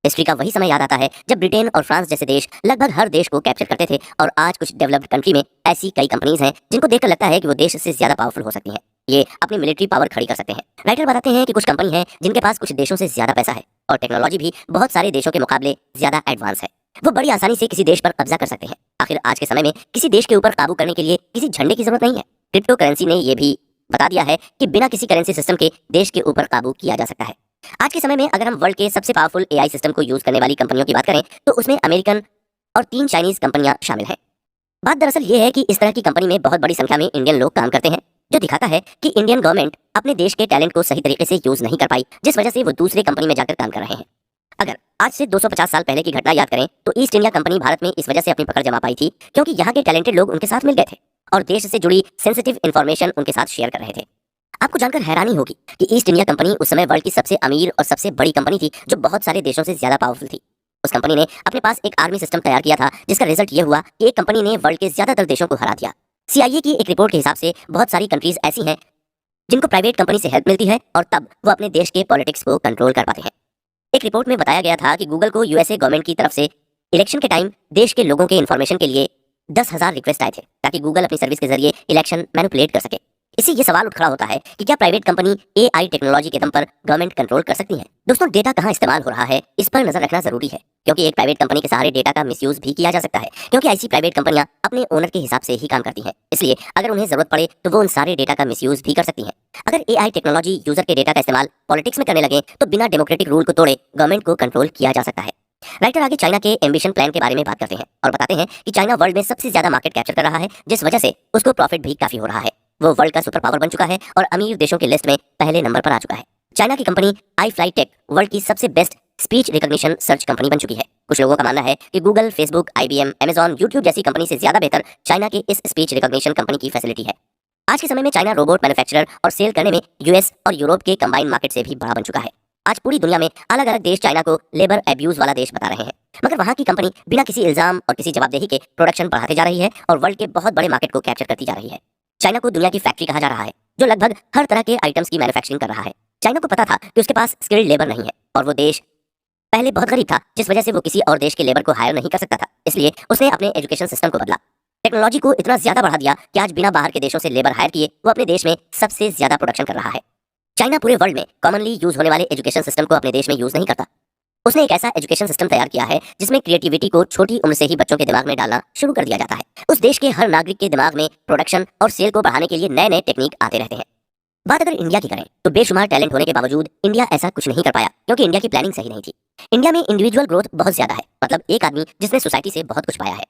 हिस्ट्री का वही समय याद आता है जब ब्रिटेन और फ्रांस जैसे देश लगभग हर देश को कैप्चर करते थे, और आज कुछ डेवलप्ड कंट्री में ऐसी कई कंपनीज हैं जिनको देखकर लगता है कि वो देश से ज्यादा पावरफुल हो सकती हैं। ये अपनी मिलिट्री पावर खड़ी कर सकते हैं। राइटर बताते हैं कि कुछ कंपनी हैं जिनके पास कुछ देशों से ज्यादा पैसा है और टेक्नोलॉजी भी बहुत सारे देशों के मुकाबले ज्यादा एडवांस है। वो बड़ी आसानी से किसी देश पर कब्जा कर सकते हैं। आखिर आज के समय में किसी देश के ऊपर काबू करने के लिए किसी झंडे की जरूरत नहीं है। क्रिप्टो करेंसी ने यह भी बता दिया है कि बिना किसी करेंसी सिस्टम के देश के ऊपर काबू किया जा सकता है। आज के समय में अगर हम वर्ल्ड के सबसे पावरफुल एआई सिस्टम को यूज करने वाली कंपनियों की बात करें तो उसमें अमेरिकन और 3 चाइनीज कंपनियां शामिल हैं। बात दरअसल ये है कि इस तरह की कंपनी में बहुत बड़ी संख्या में इंडियन लोग काम करते हैं, जो दिखाता है कि इंडियन गवर्नमेंट अपने देश के टैलेंट को सही तरीके से यूज नहीं कर पाई, जिस वजह से वो दूसरे कंपनी में जाकर काम कर रहे हैं। अगर आज से 250 साल पहले की घटना याद करें तो ईस्ट इंडिया कंपनी भारत में इस वजह से अपनी पकड़ जमा पाई थी क्योंकि यहाँ के टैलेंटेड लोग उनके साथ मिल गए थे और देश से जुड़ी सेंसिटिव इंफॉर्मेशन उनके साथ शेयर कर रहे थे। आपको जानकर हैरानी होगी कि ईस्ट इंडिया कंपनी उस समय वर्ल्ड की सबसे अमीर और सबसे बड़ी कंपनी थी, जो बहुत सारे देशों से ज्यादा पावरफुल थी। उस कंपनी ने अपने पास एक आर्मी सिस्टम तैयार किया था, जिसका रिजल्ट ये हुआ कि एक कंपनी ने वर्ल्ड के ज्यादातर देशों को हरा दिया। CIA की एक रिपोर्ट के हिसाब से बहुत सारी कंट्रीज ऐसी हैं जिनको प्राइवेट कंपनी से हेल्प मिलती है और तब वो अपने देश के पॉलिटिक्स को कंट्रोल कर पाते हैं। एक रिपोर्ट में बताया गया था कि गूगल को USA गवर्नमेंट की तरफ से इलेक्शन के टाइम देश के लोगों के इन्फॉर्मेशन के लिए 10,000 रिक्वेस्ट आए थे ताकि गूगल अपनी सर्विस के जरिए इलेक्शन मैनिपुलेट कर सके। इससे ये सवाल उठ खड़ा होता है कि क्या प्राइवेट कंपनी AI टेक्नोलॉजी के दम पर गवर्नमेंट कंट्रोल कर सकती है? दोस्तों, डेटा कहाँ इस्तेमाल हो रहा है इस पर नजर रखना जरूरी है, क्योंकि एक प्राइवेट कंपनी के सहारे डेटा का मिसयूज भी किया जा सकता है, क्योंकि ऐसी प्राइवेट कंपनियां अपने ओनर के हिसाब से ही काम करती हैं। इसलिए अगर उन्हें जरूरत पड़े तो वो उन सारे डेटा का मिसयूज भी कर सकती हैं। अगर AI टेक्नोलॉजी यूजर के डेटा का इस्तेमाल पॉलिटिक्स में करने लगे तो बिना डेमोक्रेटिक रूल को तोड़े गवर्नमेंट को कंट्रोल किया जा सकता है। राइटर आगे चाइना के एम्बिशन प्लान के बारे में बात करते हैं और बताते हैं कि चाइना वर्ल्ड में सबसे ज्यादा मार्केट कैप्चर कर रहा है, जिस वजह से उसको प्रॉफिट भी काफी हो रहा है। वो वर्ल्ड का सुपर पावर बन चुका है और अमीर देशों की लिस्ट में पहले नंबर पर आ चुका है। चाइना की कंपनी iFlyTek वर्ल्ड की सबसे best speech recognition search company बन चुकी है। कुछ लोगों का मानना है कि Google, Facebook, IBM, Amazon, YouTube जैसी कंपनी से ज्यादा बेहतर चाइना के इस स्पीच रिकॉग्निशन कंपनी की फैसिलिटी है। आज के समय में चाइना रोबोट मैन्युफैक्चरर और सेल करने में US और यूरोप के कंबाइंड मार्केट से भी बड़ा बन चुका है। आज पूरी दुनिया में अलग अलग देश चाइना को लेबर एब्यूज वाला देश बता रहे हैं, मगर वहाँ की कंपनी बिना किसी इल्जाम और किसी जवाबदेही के प्रोडक्शन बढ़ाते जा रही है और वर्ल्ड के बहुत बड़े मार्केट को कैप्चर करती जा रही है। चाइना को दुनिया की फैक्ट्री कहा जा रहा है, जो लगभग हर तरह के आइटम्स की मैन्युफैक्चरिंग कर रहा है। चाइना को पता था कि उसके पास स्किल्ड लेबर नहीं है और वो देश पहले बहुत गरीब था, जिस वजह से वो किसी और देश के लेबर को हायर नहीं कर सकता था। इसलिए उसने अपने एजुकेशन सिस्टम को बदला, टेक्नोलॉजी को इतना ज्यादा बढ़ा दिया कि आज बिना बाहर के देशों से लेबर हायर किए वो अपने देश में सबसे ज्यादा प्रोडक्शन कर रहा है। चाइना पूरे वर्ल्ड में कॉमनली यूज होने वाले एजुकेशन सिस्टम को अपने देश में यूज नहीं करता। उसने एक ऐसा एजुकेशन सिस्टम तैयार किया है जिसमें क्रिएटिविटी को छोटी उम्र से ही बच्चों के दिमाग में डालना शुरू कर दिया जाता है। उस देश के हर नागरिक के दिमाग में प्रोडक्शन और सेल को बढ़ाने के लिए नए नए टेक्निक आते रहते हैं। बात अगर इंडिया की करें तो बेशुमार टैलेंट होने के बावजूद इंडिया ऐसा कुछ नहीं कर पाया, क्योंकि इंडिया की प्लानिंग सही नहीं थी। इंडिया में इंडिविजुअल ग्रोथ बहुत ज्यादा है, मतलब एक आदमी जिसने सोसाइटी से बहुत कुछ पाया है।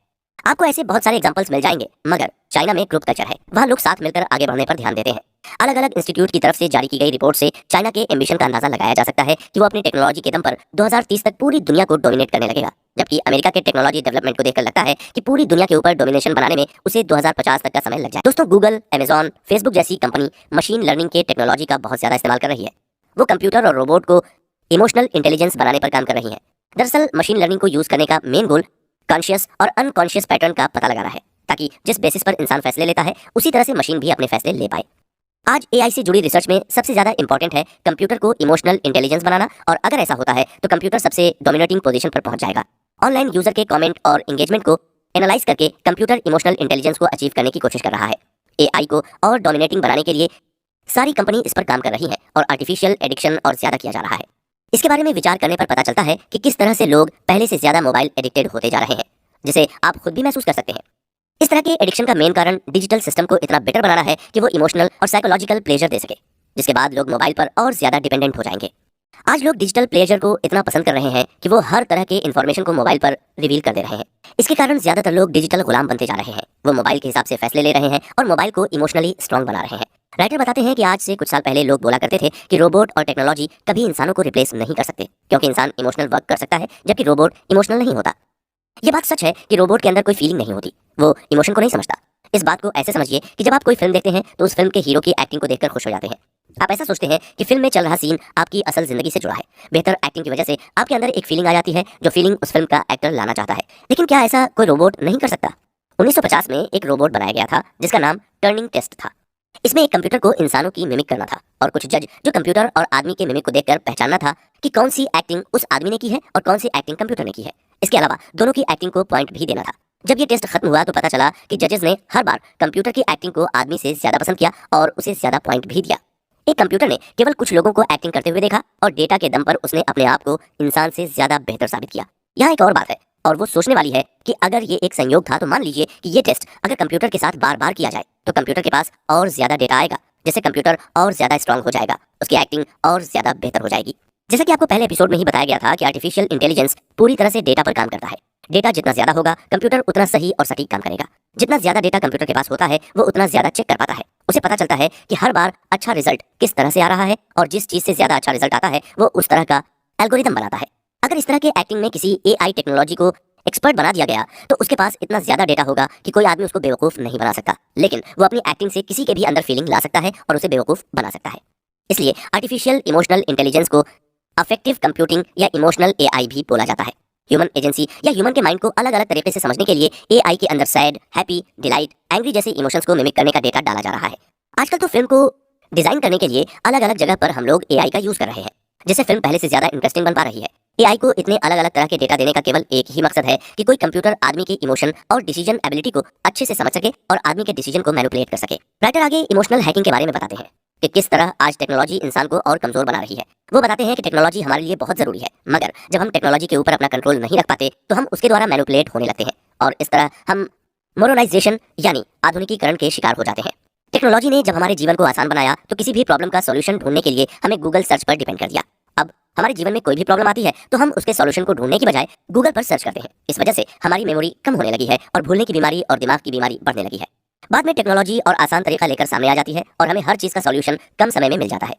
आपको ऐसे बहुत सारे एग्जांपल्स मिल जाएंगे, मगर चाइना में ग्रुप कल्चर है। वहाँ लोग साथ मिलकर आगे बढ़ने पर ध्यान देते हैं। अलग अलग इंस्टीट्यूट की तरफ से जारी की गई रिपोर्ट से चाइना के एम्बिशन का अंदाजा लगाया जा सकता है कि वो अपनी टेक्नोलॉजी के दम पर 2030 तक पूरी दुनिया को डोमिनेट करने लगेगा, जबकि अमेरिका के टेक्नोलॉजी डेवलपमेंट को देखकर लगता है कि पूरी दुनिया के ऊपर डोमिनेशन बनाने में उसे 2050 तक का समय लग जाए। दोस्तों, गूगल, Amazon, फेसबुक जैसी कंपनी मशीन लर्निंग के टेक्नोलॉजी का बहुत ज्यादा इस्तेमाल कर रही है। वो कंप्यूटर और रोबोट को इमोशनल इंटेलिजेंस बनाने पर काम कर रही है। दरअसल मशीन लर्निंग को यूज करने का मेन गोल कॉन्शियस और अनकॉन्शियस पैटर्न का पता लगाना है, ताकि जिस बेसिस पर इंसान फैसले लेता है उसी तरह से मशीन भी अपने फैसले ले पाए। आज AI से जुड़ी रिसर्च में सबसे ज्यादा इंपॉर्टेंट है कंप्यूटर को इमोशनल इंटेलिजेंस बनाना, और अगर ऐसा होता है तो कंप्यूटर सबसे डोमिनेटिंग पोजीशन पर पहुंच जाएगा। ऑनलाइन यूजर के कमेंट और एंगेजमेंट को एनालाइज करके कंप्यूटर इमोशनल इंटेलिजेंस को अचीव करने की कोशिश कर रहा है। AI को और डोमिनेटिंग बनाने के लिए सारी कंपनी इस पर काम कर रही है और आर्टिफिशियल एडिक्शन और ज्यादा किया जा रहा है। इसके बारे में विचार करने पर पता चलता है कि किस तरह से लोग पहले से ज्यादा मोबाइल एडिक्टेड होते जा रहे हैं, जिसे आप खुद भी महसूस कर सकते हैं। इस तरह के एडिक्शन का मेन कारण डिजिटल सिस्टम को इतना बेटर बनाना है कि वो इमोशनल और साइकोलॉजिकल प्लेजर दे सके, जिसके बाद लोग मोबाइल पर और ज्यादा डिपेंडेंट हो जाएंगे। आज लोग डिजिटल प्लेजर को इतना पसंद कर रहे हैं कि वो हर तरह के इन्फॉर्मेशन को मोबाइल पर रिवील कर दे रहे हैं। इसके कारण ज्यादातर लोग डिजिटल गुलाम बनते जा रहे हैं। वो मोबाइल के हिसाब से फैसले ले रहे हैं और मोबाइल को इमोशनली स्ट्रांग बना रहे हैं। राइटर बताते हैं कि आज से कुछ साल पहले लोग बोला करते थे कि रोबोट और टेक्नोलॉजी कभी इंसानों को रिप्लेस नहीं कर सकते, क्योंकि इंसान इमोशनल वर्क कर सकता है जबकि रोबोट इमोशनल नहीं होता। ये बात सच है कि रोबोट के अंदर कोई फीलिंग नहीं होती, वो इमोशन को नहीं समझता। इस बात को ऐसे समझिए कि जब आप कोई फिल्म देखते हैं तो उस फिल्म के हीरो की एक्टिंग को देखकर खुश हो जाते हैं। आप ऐसा सोचते हैं कि फिल्म में चल रहा सीन आपकी असल जिंदगी से जुड़ा है। बेहतर एक्टिंग की वजह से आपके अंदर एक फीलिंग आ जाती है, जो फीलिंग उस फिल्म का एक्टर लाना चाहता है। लेकिन क्या ऐसा कोई रोबोट नहीं कर सकता? 1950 में एक रोबोट बनाया गया था जिसका नाम टर्निंग टेस्ट था। इसमें एक कंप्यूटर को इंसानों की मिमिक करना था और कुछ जज जो कंप्यूटर और आदमी के मिमिक को देखकर पहचानना था कि कौन सी एक्टिंग उस आदमी ने की है और कौन सी एक्टिंग कंप्यूटर ने की है। इसके अलावा दोनों की एक्टिंग को पॉइंट भी देना था। जब ये टेस्ट खत्म हुआ तो पता चला कि जजेस ने हर बार कंप्यूटर की एक्टिंग को आदमी से ज्यादा पसंद किया और उसे ज्यादा पॉइंट भी दिया। एक कंप्यूटर ने केवल कुछ लोगों को एक्टिंग करते हुए देखा और डेटा के दम पर उसने अपने आप को इंसान से ज्यादा बेहतर साबित किया। यहाँ एक और बात है और वो सोचने वाली है कि अगर ये एक संयोग था तो मान लीजिए कि ये टेस्ट अगर कंप्यूटर के साथ बार बार किया जाए तो कंप्यूटर के पास और ज्यादा डेटा आएगा, जिससे कंप्यूटर और ज्यादा स्ट्रांग हो जाएगा, उसकी एक्टिंग और ज्यादा बेहतर हो जाएगी। जैसा कि आपको पहले एपिसोड में ही बताया गया था कि आर्टिफिशियल इंटेलिजेंस पूरी तरह से डेटा पर काम करता है। डेटा जितना ज्यादा होगा कंप्यूटर उतना सही और सटीक काम करेगा। जितना ज्यादा डेटा कंप्यूटर के पास होता है वो उतना ज्यादा चेक कर पाता है। उसे पता चलता है कि हर बार अच्छा रिजल्ट किस तरह से आ रहा है और जिस चीज से ज्यादा अच्छा रिजल्ट आता है वो उस तरह का एल्गोरिथम बनाता है। अगर इस तरह के एक्टिंग में किसी AI टेक्नोलॉजी को एक्सपर्ट बना दिया गया तो उसके पास इतना ज्यादा डेटा होगा कि कोई आदमी उसको बेवकूफ नहीं बना सकता, लेकिन वो अपनी एक्टिंग से किसी के भी अंदर फीलिंग ला सकता है और उसे बेवकूफ बना सकता है। इसलिए आर्टिफिशियल इमोशनल इंटेलिजेंस को अफेक्टिव कंप्यूटिंग या इमोशनल AI भी बोला जाता है। ह्यूमन एजेंसी या ह्यूमन के माइंड को अलग अलग तरीके से समझने के लिए AI के अंदर सैड, हैप्पी, डिलाइट, एंग्री जैसे इमोशंस को मिमिक करने का डेटा डाला जा रहा है। आजकल तो फिल्म को डिजाइन करने के लिए अलग अलग जगह पर हम लोग AI का यूज कर रहे हैं, जिससे फिल्म पहले से ज्यादा इंटरेस्टिंग बन पा रही है। AI को इतने अलग अलग तरह के डेटा देने का केवल एक ही मकसद है कि कोई कंप्यूटर आदमी के इमोशन और डिसीजन एबिलिटी को अच्छे से समझ सके और आदमी के डिसीजन को मैनिपुलेट कर सके। राइटर आगे इमोशनल हैकिंग के बारे में बताते हैं कि किस तरह आज टेक्नोलॉजी इंसान को और कमजोर बना रही है। वो बताते हैं कि टेक्नोलॉजी हमारे लिए बहुत जरूरी है, मगर जब हम टेक्नोलॉजी के ऊपर अपना कंट्रोल नहीं रख पाते तो हम उसके द्वारा मैनिपुलेट होने लगते हैं और इस तरह हम मॉडर्नाइजेशन यानी आधुनिकीकरण के शिकार हो जाते हैं। टेक्नोलॉजी ने जब हमारे जीवन को आसान बनाया तो किसी भी प्रॉब्लम का सॉल्यूशन ढूंढने के लिए हमें गूगल सर्च पर डिपेंड कर दिया। अब हमारे जीवन में कोई भी प्रॉब्लम आती है तो हम उसके सॉल्यूशन को ढूंढने की बजाय गूगल पर सर्च करते हैं। इस वजह से हमारी मेमोरी कम होने लगी है और भूलने की बीमारी और दिमाग की बीमारी बढ़ने लगी है। बाद में टेक्नोलॉजी और आसान तरीका लेकर सामने आ जाती है और हमें हर चीज का सॉल्यूशन कम समय में मिल जाता है।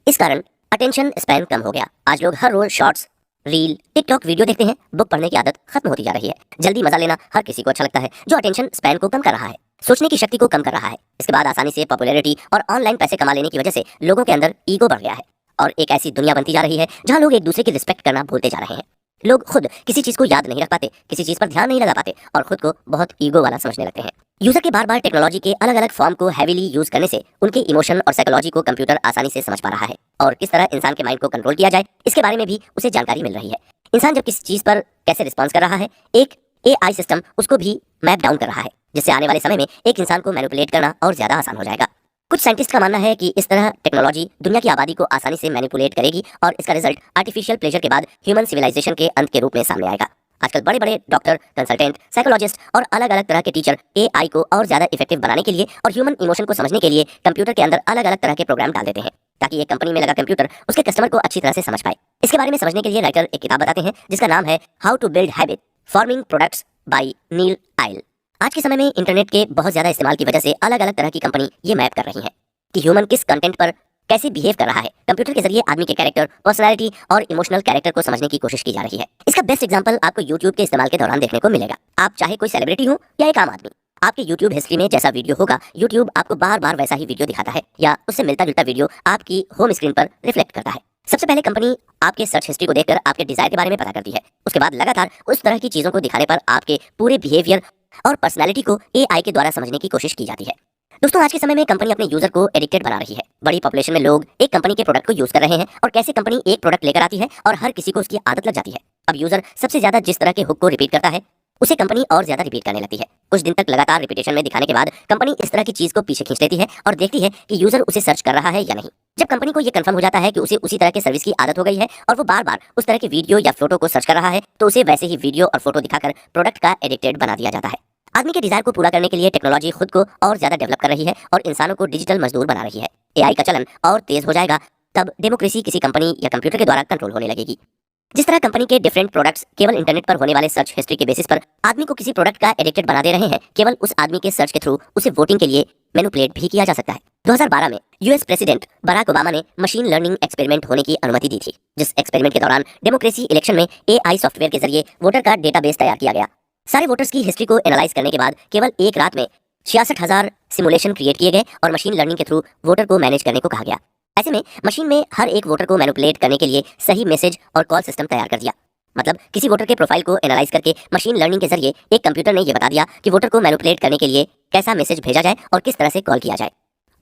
इस कारण अटेंशन स्पैन कम हो गया। आज लोग हर रोज शॉर्ट्स, रील, टिकटॉक वीडियो देखते हैं, बुक पढ़ने की आदत खत्म होती जा रही है। जल्दी मजा लेना हर किसी को अच्छा लगता है, जो अटेंशन स्पैन को कम कर रहा है, सोचने की शक्ति को कम कर रहा है। इसके बाद आसानी से पॉपुलैरिटी और ऑनलाइन पैसे कमा लेने की वजह से लोगों के अंदर ईगो बढ़ गया है और एक ऐसी दुनिया बनती जा रही है जहां लोग एक दूसरे की रिस्पेक्ट करना भूलते जा रहे हैं। लोग खुद किसी चीज को याद नहीं रख पाते, किसी चीज पर ध्यान नहीं लगा पाते और खुद को बहुत ईगो वाला समझने लगते हैं। यूजर के बार बार टेक्नोलॉजी के अलग अलग फॉर्म को हैवीली यूज करने से उनके इमोशन और साइकोलॉजी को कंप्यूटर आसानी से समझ पा रहा है और किस तरह इंसान के माइंड को कंट्रोल किया जाए इसके बारे में भी उसे जानकारी मिल रही है। इंसान जब किसी चीज पर कैसे रिस्पॉन्स कर रहा है, एक AI सिस्टम उसको भी मैप डाउन कर रहा है, जिससे आने वाले समय में एक इंसान को मैनिपुलेट करना और ज्यादा आसान हो जाएगा। कुछ साइंटिस्ट का मानना है कि इस तरह टेक्नोलॉजी दुनिया की आबादी को आसानी से मैनिपुलेट करेगी और इसका रिजल्ट आर्टिफिशियल प्लेजर के बाद ह्यूमन सिविलाइजेशन के अंत के रूप में सामने आएगा। आजकल बड़े बड़े डॉक्टर, कंसल्टेंट, साइकोलॉजिस्ट और अलग अलग तरह के टीचर AI को और ज्यादा इफेक्टिव बनाने के लिए और ह्यूमन इमोशन को समझने के लिए कंप्यूटर के अंदर अलग अलग तरह के प्रोग्राम डाल देते हैं ताकि एक कंपनी में लगा कंप्यूटर उसके कस्टमर को अच्छी तरह से समझ पाए। इसके बारे में समझने के लिए राइटर एक किताब बताते हैं जिसका नाम है how to build habit forming products by Nir Eyal. आज के समय में इंटरनेट के बहुत ज्यादा इस्तेमाल की वजह से अलग अलग तरह की कंपनी ये मैप कर रही है कि ह्यूमन किस कंटेंट पर कैसे बिहेव कर रहा है। कंप्यूटर के जरिए आदमी के कैरेक्टर, पर्सनालिटी और इमोशनल कैरेक्टर को समझने की कोशिश की जा रही है। इसका बेस्ट एग्जांपल आपको YouTube के इस्तेमाल के दौरान देखने को मिलेगा। आप चाहे कोई सेलिब्रिटी हो या एक आम आदमी, आपके YouTube हिस्ट्री में जैसा वीडियो होगा, YouTube आपको बार बार वैसा ही वीडियो दिखाता है या उससे मिलता जुलता वीडियो आपकी होम स्क्रीन पर रिफ्लेक्ट करता है। सबसे पहले कंपनी आपके सर्च हिस्ट्री को देखकर आपके डिजायर के बारे में पता करती है। उसके बाद लगातार उस तरह की चीजों को दिखाने पर आपके पूरे बिहेवियर और पर्सनालिटी को AI के द्वारा समझने की कोशिश की जाती है। दोस्तों, आज के समय में कंपनी अपने यूजर को एडिक्टेड बना रही है। बड़ी पॉपुलेशन में लोग एक कंपनी के प्रोडक्ट को यूज कर रहे हैं और कैसे कंपनी एक प्रोडक्ट लेकर आती है और हर किसी को उसकी आदत लग जाती है। अब यूजर सबसे ज्यादा जिस तरह के हुक को रिपीट करता है उसे कंपनी और ज्यादा रिपीट करने लगती है। कुछ दिन तक लगातार रिपीटेशन में दिखाने के बाद कंपनी इस तरह की चीज को पीछे खींच लेती है और देखती है कि यूजर उसे सर्च कर रहा है या नहीं। जब कंपनी को यह कंफर्म हो जाता है कि उसे उसी तरह के सर्विस की आदत हो गई है और वो बार बार उस तरह के वीडियो या फोटो को सर्च कर रहा है तो उसे वैसे ही वीडियो और फोटो दिखाकर प्रोडक्ट का एडिक्टेड बना दिया जाता है। आदमी के डिजायर को पूरा करने के लिए टेक्नोलॉजी खुद को और ज्यादा डेवलप कर रही है और इंसानों को डिजिटल मजदूर बना रही है। AI का चलन और तेज हो जाएगा तब डेमोक्रेसी किसी कंपनी या कंप्यूटर के द्वारा कंट्रोल होने लगेगी। जिस तरह कंपनी के डिफरेंट प्रोडक्ट्स केवल इंटरनेट पर होने वाले सर्च हिस्ट्री के बेसिस पर आदमी को किसी प्रोडक्ट का एडिक्टेड बना दे रहे हैं, केवल उस आदमी के सर्च के थ्रू उसे वोटिंग के लिए मैनिपुलेट भी किया जा सकता है। 2012 में US प्रेसिडेंट बराक ओबामा ने मशीन लर्निंग एक्सपेरिमेंट होने की अनुमति दी थी, जिस एक्सपेरिमेंट के दौरान डेमोक्रेसी इलेक्शन में AI सॉफ्टवेयर के जरिए वोटर का डेटाबेस तैयार किया गया। सारे वोटर्स की हिस्ट्री को एनालाइज करने के बाद केवल एक रात में 66,000 सिमुलेशन क्रिएट किए गए और मशीन लर्निंग के थ्रू वोटर को मैनेज करने को कहा गया। ऐसे में मशीन में हर एक वोटर को मैनिपुलेट करने के लिए सही मैसेज और कॉल सिस्टम तैयार कर दिया। मतलब किसी वोटर के प्रोफाइल को एनालाइज करके मशीन लर्निंग के जरिए एक कंप्यूटर ने यह बता दिया कि वोटर को मैनिपुलेट करने के लिए कैसा मैसेज भेजा जाए और किस तरह से कॉल किया जाए।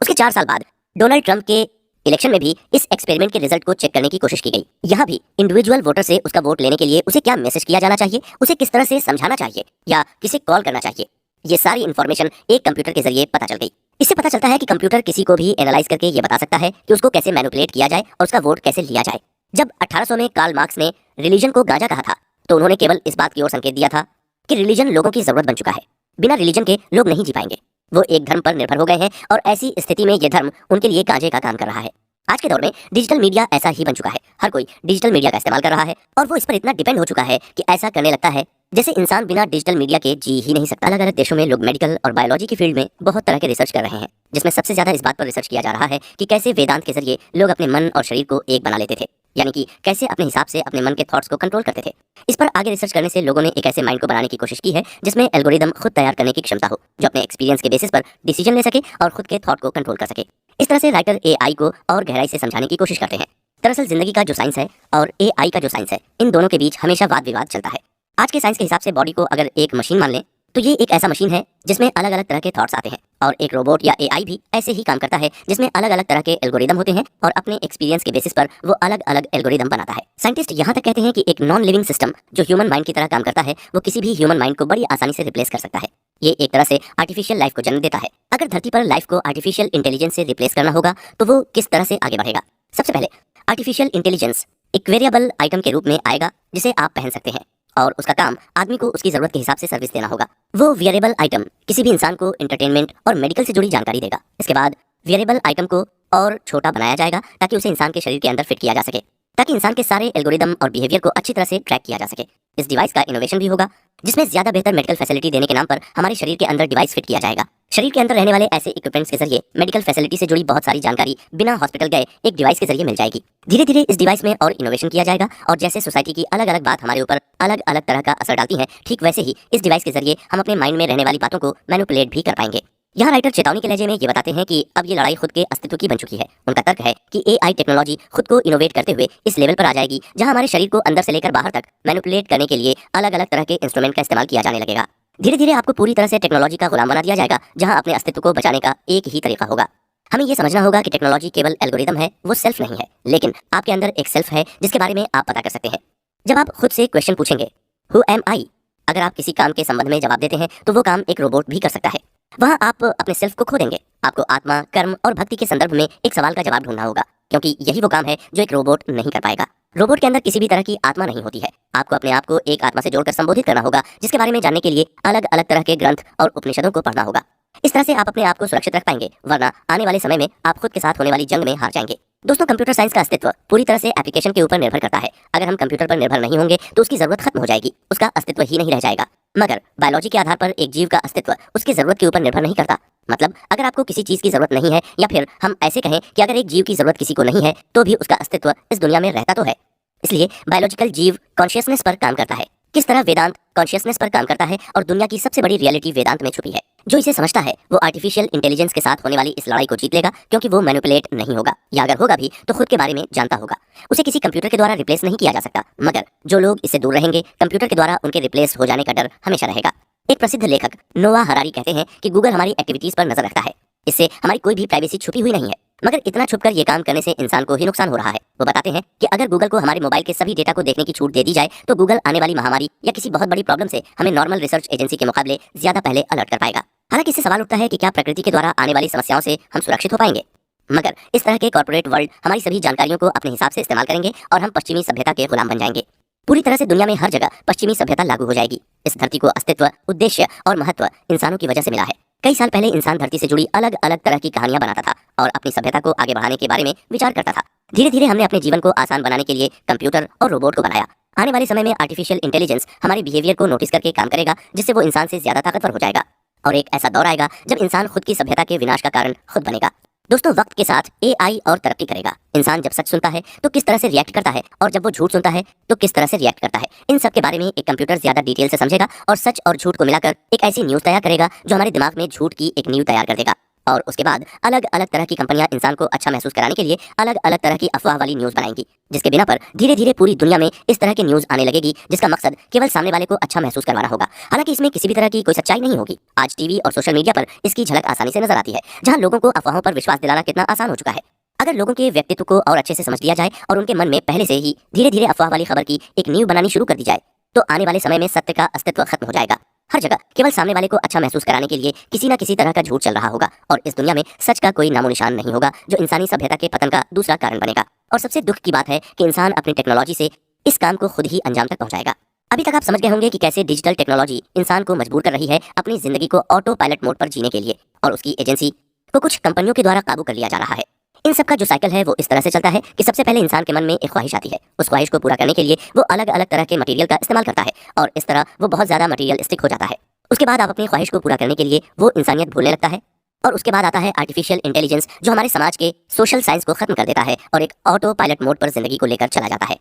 उसके 4 साल बाद डोनाल्ड ट्रंप के इलेक्शन में भी इस एक्सपेरिमेंट के रिजल्ट को चेक करने की कोशिश की गई। यहाँ भी इंडिविजुअल वोटर से उसका वोट लेने के लिए उसे क्या मैसेज किया जाना चाहिए, उसे किस तरह से समझाना चाहिए या किसे कॉल करना चाहिए, ये सारी इन्फॉर्मेशन एक कंप्यूटर के जरिए पता चल गई। इससे पता चलता है कि कंप्यूटर किसी को भी एनालाइज करके ये बता सकता है कि उसको कैसे मैनिपुलेट किया जाए और उसका वोट कैसे लिया जाए। जब 1800 में कार्ल मार्क्स ने रिलीजन को गांजा कहा था तो उन्होंने केवल इस बात की ओर संकेत दिया था कि रिलीजन लोगों की जरूरत बन चुका है, बिना रिलीजन के लोग नहीं जी पाएंगे। वो एक धर्म पर निर्भर हो गए हैं और ऐसी स्थिति में ये धर्म उनके लिए गांजे का काम कर रहा है। आज के दौर में डिजिटल मीडिया ऐसा ही बन चुका है। हर कोई डिजिटल मीडिया का इस्तेमाल कर रहा है और वो इस पर इतना डिपेंड हो चुका है कि ऐसा करने लगता है जैसे इंसान बिना डिजिटल मीडिया के जी ही नहीं सकता। अलग अलग देशों में लोग मेडिकल और बायोलॉजी की फील्ड में बहुत तरह के रिसर्च कर रहे हैं, जिसमें सबसे ज्यादा इस बात पर रिसर्च किया जा रहा है कि कैसे वेदांत के जरिए लोग अपने मन और शरीर को एक बना लेते थे, यानी कि कैसे अपने हिसाब से अपने मन के थॉट्स को कंट्रोल करते थे। इस पर आगे रिसर्च करने से लोगों ने एक ऐसे माइंड को बनाने की कोशिश की है जिसमें एल्गोरिदम खुद तैयार करने की क्षमता हो, जो अपने एक्सपीरियंस के बेसिस पर डिसीजन ले सके और खुद के थॉट को कंट्रोल कर सके। इस तरह से राइटर AI को और गहराई से समझाने की कोशिश करते हैं। दरअसल जिंदगी का जो साइंस है और AI का जो साइंस है, इन दोनों के बीच हमेशा वाद विवाद चलता है। आज के साइंस के हिसाब से बॉडी को अगर एक मशीन मान लें तो ये एक ऐसा मशीन है जिसमें अलग अलग तरह के थॉट्स आते हैं, और एक रोबोट या AI भी ऐसे ही काम करता है जिसमें अलग अलग तरह के एल्गोरिदम होते हैं और अपने एक्सपीरियंस के बेसिस पर वो अलग अलग एल्गोरिदम बनाता है। साइंटिस्ट यहाँ तक कहते हैं कि एक नॉन लिविंग सिस्टम जो ह्यूमन माइंड की तरह काम करता है वो किसी भी ह्यूमन माइंड को बड़ी आसानी से रिप्लेस कर सकता है। ये एक तरह से आर्टिफिशियल लाइफ को जन्म देता है। अगर धरती पर लाइफ को आर्टिफिशियल इंटेलिजेंस से रिप्लेस करना होगा तो वो किस तरह से आगे बढ़ेगा? सबसे पहले आर्टिफिशियल इंटेलिजेंस एक वेरिएबल आइटम के रूप में आएगा जिसे आप पहन सकते हैं और उसका काम आदमी को उसकी जरूरत के हिसाब से सर्विस देना होगा। वो वेरिएबल आइटम किसी भी इंसान को एंटरटेनमेंट और मेडिकल से जुड़ी जानकारी देगा। इसके बाद वेरिएबल आइटम को और छोटा बनाया जाएगा ताकि उसे इंसान के शरीर के अंदर फिट किया जा सके, ताकि इंसान के सारे एल्गोरिदम और बिहेवियर को अच्छी तरह से ट्रैक किया जा सके। इस डिवाइस का इनोवेशन भी होगा जिसमें ज्यादा बेहतर मेडिकल फैसिलिटी देने के नाम पर हमारे शरीर के अंदर डिवाइस फिट किया जाएगा शरीर के अंदर रहने वाले ऐसे इक्विपमेंट्स के जरिए मेडिकल फैसिलिटी से जुड़ी बहुत सारी जानकारी बिना हॉस्पिटल गए एक डिवाइस के जरिए मिल जाएगी। धीरे धीरे इस डिवाइस में और इनोवेशन किया जाएगा और जैसे सोसाइटी की अलग अलग बात हमारे ऊपर अलग अलग तरह का असर डालती है, ठीक वैसे ही इस डिवाइस के जरिए हम अपने माइंड में रहने वाली बातों को मैनिपुलेट भी कर पाएंगे। यहाँ राइटर चेतावनी के लहजे में ये बताते हैं कि अब ये लड़ाई खुद के अस्तित्व की बन चुकी है। उनका तर्क है कि एआई टेक्नोलॉजी खुद को इनोवेट करते हुए इस लेवल पर आ जाएगी जहाँ हमारे शरीर को अंदर से लेकर बाहर तक मैनिपुलेट करने के लिए अलग अलग तरह के इंस्ट्रूमेंट का इस्तेमाल किया जाने लगेगा। धीरे धीरे आपको पूरी तरह से टेक्नोलॉजी का गुलाम बना दिया जाएगा, जहां अपने अस्तित्व को बचाने का एक ही तरीका होगा। हमें यह समझना होगा कि टेक्नोलॉजी केवल एल्गोरिदम है, वो सेल्फ नहीं है, लेकिन आपके अंदर एक सेल्फ है जिसके बारे में आप पता कर सकते हैं। जब आप खुद से क्वेश्चन पूछेंगे हु एम आई, अगर आप किसी काम के संबंध में जवाब देते हैं तो वो काम एक रोबोट भी कर सकता है। वहाँ आप अपने सेल्फ को खो देंगे। आपको आत्मा, कर्म और भक्ति के संदर्भ में एक सवाल का जवाब ढूंढना होगा, क्योंकि यही वो काम है जो एक रोबोट नहीं कर पाएगा। रोबोट के अंदर किसी भी तरह की आत्मा नहीं होती है। आपको अपने आप को एक आत्मा से जोड़कर संबोधित करना होगा, जिसके बारे में जानने के लिए अलग अलग तरह के ग्रंथ और उपनिषदों को पढ़ना होगा। इस तरह से आप अपने आप को सुरक्षित रख पाएंगे, वरना आने वाले समय में आप खुद के साथ होने वाली जंग में हार जाएंगे। दोस्तों, कंप्यूटर साइंस का अस्तित्व पूरी तरह से एप्लीकेशन के ऊपर निर्भर करता है। अगर हम कंप्यूटर पर निर्भर नहीं होंगे तो उसकी जरूरत खत्म हो जाएगी, उसका अस्तित्व ही नहीं रह जाएगा। मगर बायोलॉजी के आधार पर एक जीव का अस्तित्व उसकी जरूरत के ऊपर निर्भर नहीं करता। मतलब अगर आपको किसी चीज की जरूरत नहीं है, या फिर हम ऐसे कहें कि अगर एक जीव की जरूरत किसी को नहीं है, तो भी उसका अस्तित्व इस दुनिया में रहता तो है। इसलिए बायोलॉजिकल जीव कॉन्शियसनेस पर काम करता है। किस तरह वेदांत कॉन्शियसनेस पर काम करता है और दुनिया की सबसे बड़ी रियलिटी वेदांत में छुपी है। जो इसे समझता है वो आर्टिफिशियल इंटेलिजेंस के साथ होने वाली इस लड़ाई को जीत लेगा, क्योंकि वो मैनिपुलेट नहीं होगा, या अगर होगा भी तो खुद के बारे में जानता होगा। उसे किसी कंप्यूटर के द्वारा रिप्लेस नहीं किया जा सकता, मगर जो लोग इससे दूर रहेंगे, कंप्यूटर के द्वारा उनके रिप्लेस हो जाने का डर हमेशा रहेगा। एक प्रसिद्ध लेखक नोआ हरारी कहते हैं कि गूगल हमारी एक्टिविटीज पर नजर रखता है, इससे हमारी कोई भी प्राइवेसी छुपी हुई नहीं है, मगर इतना छुपकर ये काम करने से इंसान को ही नुकसान हो रहा है। वो बताते हैं कि अगर गूगल को हमारे मोबाइल के सभी डेटा को देखने की छूट दे दी जाए तो गूगल आने वाली महामारी या किसी बहुत बड़ी प्रॉब्लम से हमें नॉर्मल रिसर्च एजेंसी के मुकाबले ज्यादा पहले अलर्ट कर पाएगा। हालांकि इससे सवाल उठता है कि क्या प्रकृति के द्वारा आने वाली समस्याओं से हम सुरक्षित हो पाएंगे? मगर इस तरह के कॉर्पोरेट वर्ल्ड हमारी सभी जानकारियों को अपने हिसाब से इस्तेमाल करेंगे और हम पश्चिमी सभ्यता के गुलाम बन जाएंगे। पूरी तरह से दुनिया में हर जगह पश्चिमी सभ्यता लागू हो जाएगी। इस धरती को अस्तित्व, उद्देश्य और महत्व इंसानों की वजह से मिला है। कई साल पहले इंसान धरती से जुड़ी अलग अलग तरह की कहानियां बनाता था और अपनी सभ्यता को आगे बढ़ाने के बारे में विचार करता था। धीरे धीरे हमने अपने जीवन को आसान बनाने के लिए कंप्यूटर और रोबोट को बनाया। आने वाले समय में आर्टिफिशियल इंटेलिजेंस हमारे बिहेवियर को नोटिस करके काम करेगा, जिससे वो इंसान से ज्यादा ताकतवर हो जाएगा। और एक ऐसा दौर आएगा जब इंसान खुद की सभ्यता के विनाश का कारण खुद बनेगा। दोस्तों, वक्त के साथ एआई और तरक्की करेगा। इंसान जब सच सुनता है तो किस तरह से रिएक्ट करता है, और जब वो झूठ सुनता है तो किस तरह से रिएक्ट करता है, इन सब के बारे में एक कंप्यूटर ज्यादा डिटेल से समझेगा और सच और झूठ को मिलाकर एक ऐसी न्यूज तैयार करेगा जो हमारे दिमाग में झूठ की एक नींव तैयार कर देगा। और उसके बाद अलग अलग तरह की कंपनियां इंसान को अच्छा महसूस कराने के लिए अलग अलग तरह की अफवाह वाली न्यूज बनाएंगी, जिसके बिना पर धीरे धीरे पूरी दुनिया में इस तरह की न्यूज आने लगेगी, जिसका मकसद केवल सामने वाले को अच्छा महसूस करवाना होगा। हालांकि इसमें किसी भी तरह की कोई सच्चाई नहीं होगी। आज टीवी और सोशल मीडिया पर इसकी झलक आसानी से नजर आती है, जहां लोगों को अफवाहों पर विश्वास दिलाना कितना आसान हो चुका है। अगर लोगों के व्यक्तित्व को और अच्छे से समझ लिया जाए और उनके मन में पहले से ही धीरे धीरे अफवाह वाली खबर की एक नींव बनानी शुरू कर दी जाए, तो आने वाले समय में सत्य का अस्तित्व खत्म हो जाएगा। हर जगह केवल सामने वाले को अच्छा महसूस कराने के लिए किसी न किसी तरह का झूठ चल रहा होगा, और इस दुनिया में सच का कोई नामो निशान नहीं होगा, जो इंसानी सभ्यता के पतन का दूसरा कारण बनेगा। और सबसे दुख की बात है कि इंसान अपनी टेक्नोलॉजी से इस काम को खुद ही अंजाम तक पहुंचाएगा। अभी तक आप समझ गए होंगे कि कैसे डिजिटल टेक्नोलॉजी इंसान को मजबूर कर रही है अपनी जिंदगी को ऑटो पायलट मोड पर जीने के लिए, और उसकी एजेंसी को कुछ कंपनियों के द्वारा काबू कर लिया जा रहा है। इन सब का जो साइकिल है वो इस तरह से चलता है कि सबसे पहले इंसान के मन में एक ख्वाहिश आती है। उस ख्वाहिश को पूरा करने के लिए वो अलग अलग तरह के मटेरियल का इस्तेमाल करता है, और इस तरह वो बहुत ज्यादा मटेरियलिस्टिक हो जाता है। उसके बाद आप अपनी ख्वाहिश को पूरा करने के लिए वो इंसानियत भूलने लगता है, और उसके बाद आता है आर्टिफिशियल इंटेलिजेंस, जो हमारे समाज के सोशल साइंस को खत्म कर देता है और एक ऑटो पायलट मोड पर जिंदगी को लेकर चला जाता है।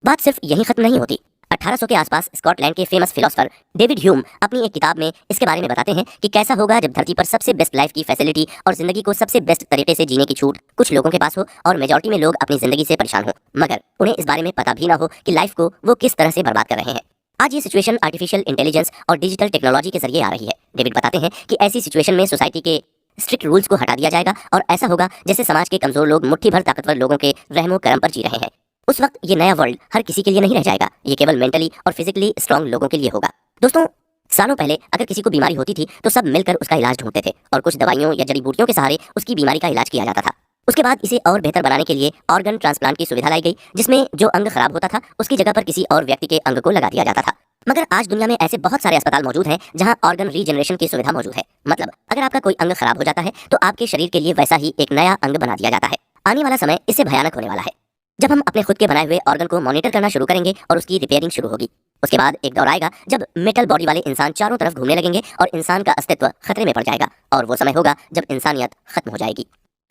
बात सिर्फ यही खत्म नहीं होती। 1800 के आसपास स्कॉटलैंड के फेमस फिलोसोफर डेविड ह्यूम अपनी एक किताब में इसके बारे में बताते हैं कि कैसा होगा जब धरती पर सबसे बेस्ट लाइफ की फैसिलिटी और जिंदगी को सबसे बेस्ट तरीके से जीने की छूट कुछ लोगों के पास हो और मेजॉरिटी में लोग अपनी जिंदगी से परेशान हो, मगर उन्हें इस बारे में पता भी ना हो कि लाइफ को वो किस तरह से बर्बाद कर रहे हैं। आज ये सिचुएशन आर्टिफिशियल इंटेलिजेंस और डिजिटल टेक्नोलॉजी के जरिए आ रही है। डेविड बताते हैं कि ऐसी सिचुएशन में सोसाइटी के स्ट्रिक्ट रूल्स को हटा दिया जाएगा और ऐसा होगा जैसे समाज के कमजोर लोग मुट्ठी भर ताकतवर लोगों के रहमो करम पर जी रहे हैं। उस वक्त ये नया वर्ल्ड हर किसी के लिए नहीं रह जाएगा, ये केवल मेंटली और फिजिकली स्ट्रांग लोगों के लिए होगा। दोस्तों, सालों पहले अगर किसी को बीमारी होती थी तो सब मिलकर उसका इलाज ढूंढते थे और कुछ दवाइयों या जड़ी बूटियों के सहारे उसकी बीमारी का इलाज किया जाता था। उसके बाद इसे और बेहतर बनाने के लिए ऑर्गन ट्रांसप्लांट की सुविधा लाई गई, जिसमें जो अंग खराब होता था उसकी जगह पर किसी और व्यक्ति के अंग को लगा दिया जाता था। मगर आज दुनिया में ऐसे बहुत सारे अस्पताल मौजूद हैं जहां ऑर्गन रीजनरेशन की सुविधा मौजूद है। मतलब अगर आपका कोई अंग खराब हो जाता है तो आपके शरीर के लिए वैसा ही एक नया अंग बना दिया जाता है। आने वाला समय इससे भयानक होने वाला है, जब हम अपने खुद के बनाए हुए ऑर्गन को मॉनिटर करना शुरू करेंगे और उसकी रिपेयरिंग शुरू होगी। उसके बाद एक दौर आएगा जब मेटल बॉडी वाले इंसान चारों तरफ घूमने लगेंगे और इंसान का अस्तित्व खतरे में पड़ जाएगा, और वो समय होगा जब इंसानियत खत्म हो जाएगी।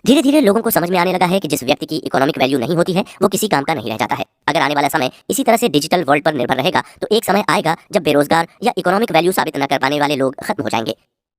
धीरे धीरे लोगों को समझ में आने लगा है कि जिस व्यक्ति की इकोनॉमिक वैल्यू नहीं होती है वो किसी काम का नहीं रह जाता है। अगर आने वाला समय इसी तरह से डिजिटल वर्ल्ड पर निर्भर रहेगा तो एक समय आएगा जब बेरोजगार या इकोनॉमिक वैल्यू साबित न कर पाने वाले लोग खत्म हो जाएंगे।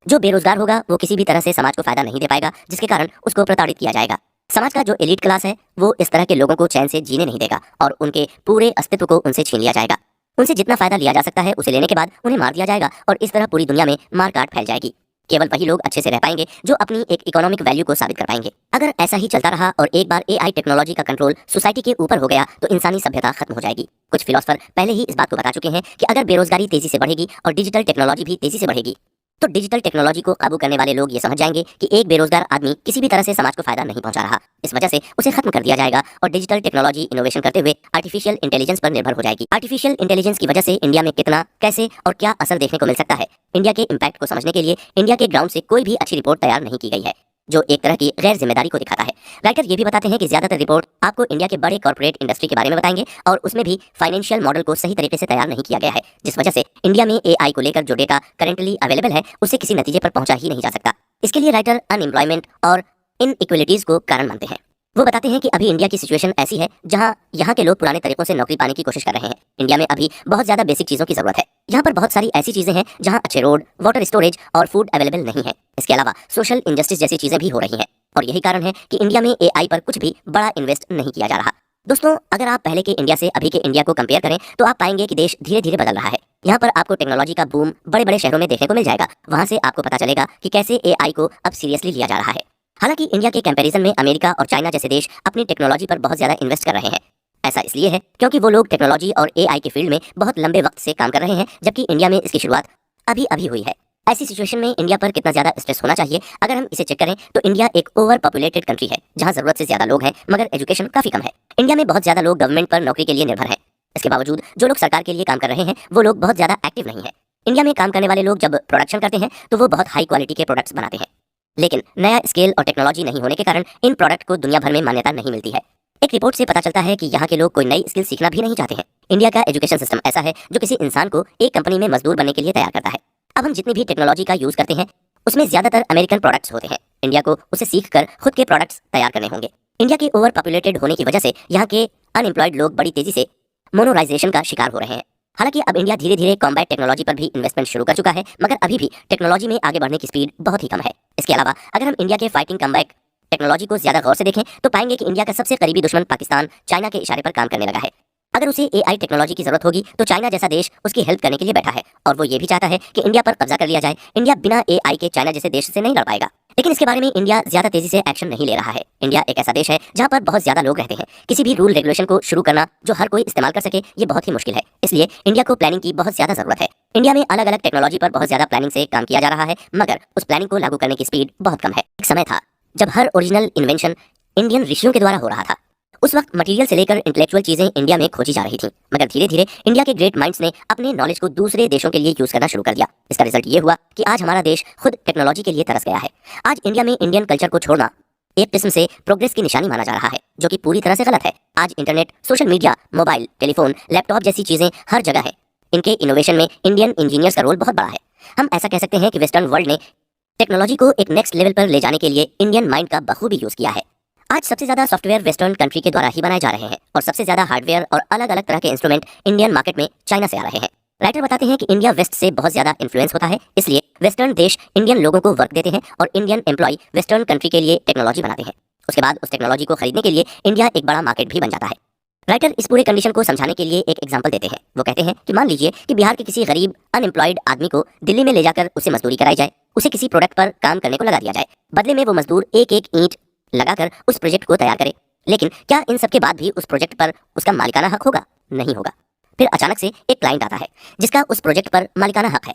जो बेरोजगार होगा वो किसी भी तरह से समाज को फायदा नहीं दे पाएगा, जिसके कारण उसको प्रताड़ित किया जाएगा। समाज का जो एलीट क्लास है वो इस तरह के लोगों को चैन से जीने नहीं देगा और उनके पूरे अस्तित्व को उनसे छीन लिया जाएगा। उनसे जितना फायदा लिया जा सकता है उसे लेने के बाद उन्हें मार दिया जाएगा और इस तरह पूरी दुनिया में मारकाट फैल जाएगी। केवल वही लोग अच्छे से रह पाएंगे जो अपनी एक इकोनॉमिक वैल्यू को साबित कर पाएंगे। अगर ऐसा ही चलता रहा और एक बार एआई टेक्नोलॉजी का कंट्रोल सोसाइटी के ऊपर हो गया तो इंसानी सभ्यता खत्म हो जाएगी। कुछ फिलोसफर पहले ही इस बात को बता चुके हैं कि अगर बेरोजगारी तेजी से बढ़ेगी और डिजिटल टेक्नोलॉजी भी तेजी से बढ़ेगी तो डिजिटल टेक्नोलॉजी को काबू करने वाले लोग ये समझ जाएंगे कि एक बेरोजगार आदमी किसी भी तरह से समाज को फायदा नहीं पहुंचा रहा। इस वजह से उसे खत्म कर दिया जाएगा और डिजिटल टेक्नोलॉजी इनोवेशन करते हुए आर्टिफिशियल इंटेलिजेंस पर निर्भर हो जाएगी। आर्टिफिशियल इंटेलिजेंस की वजह से इंडिया में कितना, कैसे और क्या असर देखने को मिल सकता है, इंडिया के इम्पैक्ट को समझने के लिए इंडिया के ग्राउंड से कोई भी अच्छी रिपोर्ट तैयार नहीं की गई है, जो एक तरह की गैर जिम्मेदारी को दिखाता है। राइटर ये भी बताते हैं कि ज्यादातर रिपोर्ट आपको इंडिया के बड़े कॉर्पोरेट इंडस्ट्री के बारे में बताएंगे और उसमें भी फाइनेंशियल मॉडल को सही तरीके से तैयार नहीं किया गया है, जिस वजह से इंडिया में एआई को लेकर जो डेटा करेंटली अवेलेबल है उससे किसी नतीजे पर पहुंचा ही नहीं जा सकता। इसके लिए राइटर अनएम्प्लॉयमेंट और इनइक्वलिटीज को कारण मानते हैं। वो बताते हैं कि अभी इंडिया की सिचुएशन ऐसी है जहां यहाँ के लोग पुराने तरीकों से नौकरी पाने की कोशिश कर रहे हैं। इंडिया में अभी बहुत ज्यादा बेसिक चीजों की जरूरत है। यहाँ पर बहुत सारी ऐसी चीजें हैं जहाँ अच्छे रोड, वाटर स्टोरेज और फूड अवेलेबल नहीं है। इसके अलावा सोशल इंजस्टिस जैसी चीजें भी हो रही हैं और यही कारण है कि इंडिया में एआई पर कुछ भी बड़ा इन्वेस्ट नहीं किया जा रहा। दोस्तों, अगर आप पहले के इंडिया से अभी के इंडिया को कंपेयर करें तो आप पाएंगे कि देश धीरे धीरे बदल रहा है। यहाँ पर आपको टेक्नोलॉजी का बूम बड़े बड़े शहरों में देखने को मिल जाएगा। वहाँ से आपको पता चलेगा कि कैसे एआई को अब सीरियसली लिया जा रहा है। हालांकि इंडिया के कंपैरिजन में अमेरिका और चाइना जैसे देश अपनी टेक्नोलॉजी पर बहुत ज्यादा इन्वेस्ट कर रहे हैं। ऐसा इसलिए है क्योंकि वो लोग टेक्नोलॉजी और एआई के फील्ड में बहुत लंबे वक्त से काम कर रहे हैं, जबकि इंडिया में इसकी शुरुआत अभी अभी हुई है। ऐसी सिचुएशन में इंडिया पर कितना ज्यादा स्ट्रेस होना चाहिए, अगर हम इसे चेक करें तो इंडिया एक ओवर पॉपुलेटेड कंट्री है जहां जरूरत से ज्यादा लोग हैं मगर एजुकेशन काफी कम है। इंडिया में बहुत ज्यादा लोग गवर्नमेंट पर नौकरी के लिए निर्भर हैं। इसके बावजूद जो लोग सरकार के लिए काम कर रहे हैं वो लोग बहुत ज्यादा एक्टिव नहीं है। इंडिया में काम करने वाले लोग जब प्रोडक्शन करते हैं तो वो बहुत हाई क्वालिटी के प्रोडक्ट्स बनाते हैं, लेकिन नया स्केल और टेक्नोलॉजी नहीं होने के कारण इन प्रोडक्ट को दुनिया भर में मान्यता नहीं मिलती है। एक रिपोर्ट से पता चलता है कि यहाँ के लोग कोई नई स्किल सीखना भी नहीं चाहते हैं। इंडिया का एजुकेशन सिस्टम ऐसा है जो किसी इंसान को एक कंपनी में मजदूर बनने के लिए तैयार करता है। अब हम जितनी भी टेक्नोलॉजी का यूज करते हैं उसमें ज्यादातर अमेरिकन प्रोडक्ट्स होते हैं। इंडिया को उसे सीख कर खुद के प्रोडक्ट्स तैयार करने होंगे। इंडिया के ओवर पॉपुलेटेड होने की वजह से यहाँ के अनएम्प्लॉयड लोग बड़ी तेजी से मोनोराइजेशन का शिकार हो रहे हैं। हालांकि अब इंडिया धीरे धीरे कॉम्बैट टेक्नोलॉजी पर भी इन्वेस्टमेंट शुरू कर चुका है, मगर अभी भी टेक्नोलॉजी में आगे बढ़ने की स्पीड बहुत ही कम है। इसके अलावा अगर हम इंडिया के फाइटिंग कमबैक टेक्नोलॉजी को ज्यादा गौर से देखें तो पाएंगे कि इंडिया का सबसे करीबी दुश्मन पाकिस्तान चाइना के इशारे पर काम करने लगा है। अगर उसे एआई टेक्नोलॉजी की जरूरत होगी तो चाइना जैसा देश उसकी हेल्प करने के लिए बैठा है और वो ये भी चाहता है कि इंडिया पर कब्जा कर लिया जाए। इंडिया बिना एआई के चाइना जैसे देश से नहीं लड़ पाएगा, लेकिन इसके बारे में इंडिया ज्यादा तेजी से एक्शन नहीं ले रहा है। इंडिया एक ऐसा देश है जहाँ पर बहुत ज्यादा लोग रहते हैं। किसी भी रूल रेगुलेशन को शुरू करना जो हर कोई इस्तेमाल कर सके ये बहुत ही मुश्किल है। इसलिए इंडिया को प्लानिंग की बहुत ज्यादा जरूरत है। इंडिया में अलग अलग टेक्नोलॉजी पर बहुत ज्यादा प्लानिंग से काम किया जा रहा है, मगर उस प्लानिंग को लागू करने की स्पीड बहुत कम है। एक समय था जब हर ओरिजिनल इन्वेंशन इंडियन ऋषियों के द्वारा हो रहा था। उस वक्त मटेरियल से लेकर इंटेलेक्चुअल चीजें इंडिया में खोजी जा रही थी, मगर धीरे धीरे इंडिया के ग्रेट माइंड्स ने अपने नॉलेज को दूसरे देशों के लिए यूज करना शुरू कर दिया। इसका रिजल्ट ये हुआ कि आज हमारा देश खुद टेक्नोलॉजी के लिए तरस गया है। आज इंडिया में इंडियन कल्चर को छोड़ना एक किस्म से प्रोग्रेस की निशानी माना जा रहा है, जो कि पूरी तरह से गलत है। आज internet, social media, mobile, telephone, laptop जैसी चीजें हर जगह है। इनके इनोवेशन में इंडियन इंजीनियर्स का रोल बहुत बड़ा है। हम ऐसा कह सकते हैं कि वेस्टर्न वर्ल्ड ने टेक्नोलॉजी को एक नेक्स्ट लेवल पर ले जाने के लिए इंडियन माइंड का बखूबी यूज किया है। आज सबसे ज्यादा सॉफ्टवेयर वेस्टर्न कंट्री के द्वारा ही बनाए जा रहे हैं और सबसे ज्यादा हार्डवेयर और अलग अलग तरह के इंस्ट्रूमेंट इंडियन मार्केट में चाइना से आ रहे हैं। राइटर बताते हैं कि इंडिया वेस्ट से बहुत ज्यादा इन्फ्लुएंस होता है, इसलिए वेस्टर्न देश इंडियन लोगों को वर्क देते हैं और इंडियन एम्प्लॉय वेस्टर्न कंट्री के लिए टेक्नोलॉजी बनाते हैं। उसके बाद उस टेक्नोलॉजी को खरीदने के लिए इंडिया एक बड़ा मार्केट भी बन जाता है। राइटर इस पूरे कंडीशन को समझाने के लिए एक एग्जांपल देते हैं। वो कहते हैं कि मान लीजिए कि बिहार के किसी गरीब अनएम्प्लॉयड आदमी को दिल्ली में ले जाकर उसे मजदूरी कराई जाए, उसे किसी प्रोडक्ट पर काम करने को लगा दिया जाए। बदले में वो मजदूर एक एक ईंट लगाकर उस प्रोजेक्ट को तैयार करे। लेकिन क्या इन सब के बाद भी उस प्रोजेक्ट पर उसका मालिकाना हक होगा? नहीं होगा। फिर अचानक से एक क्लाइंट आता है जिसका उस प्रोजेक्ट पर मालिकाना हक है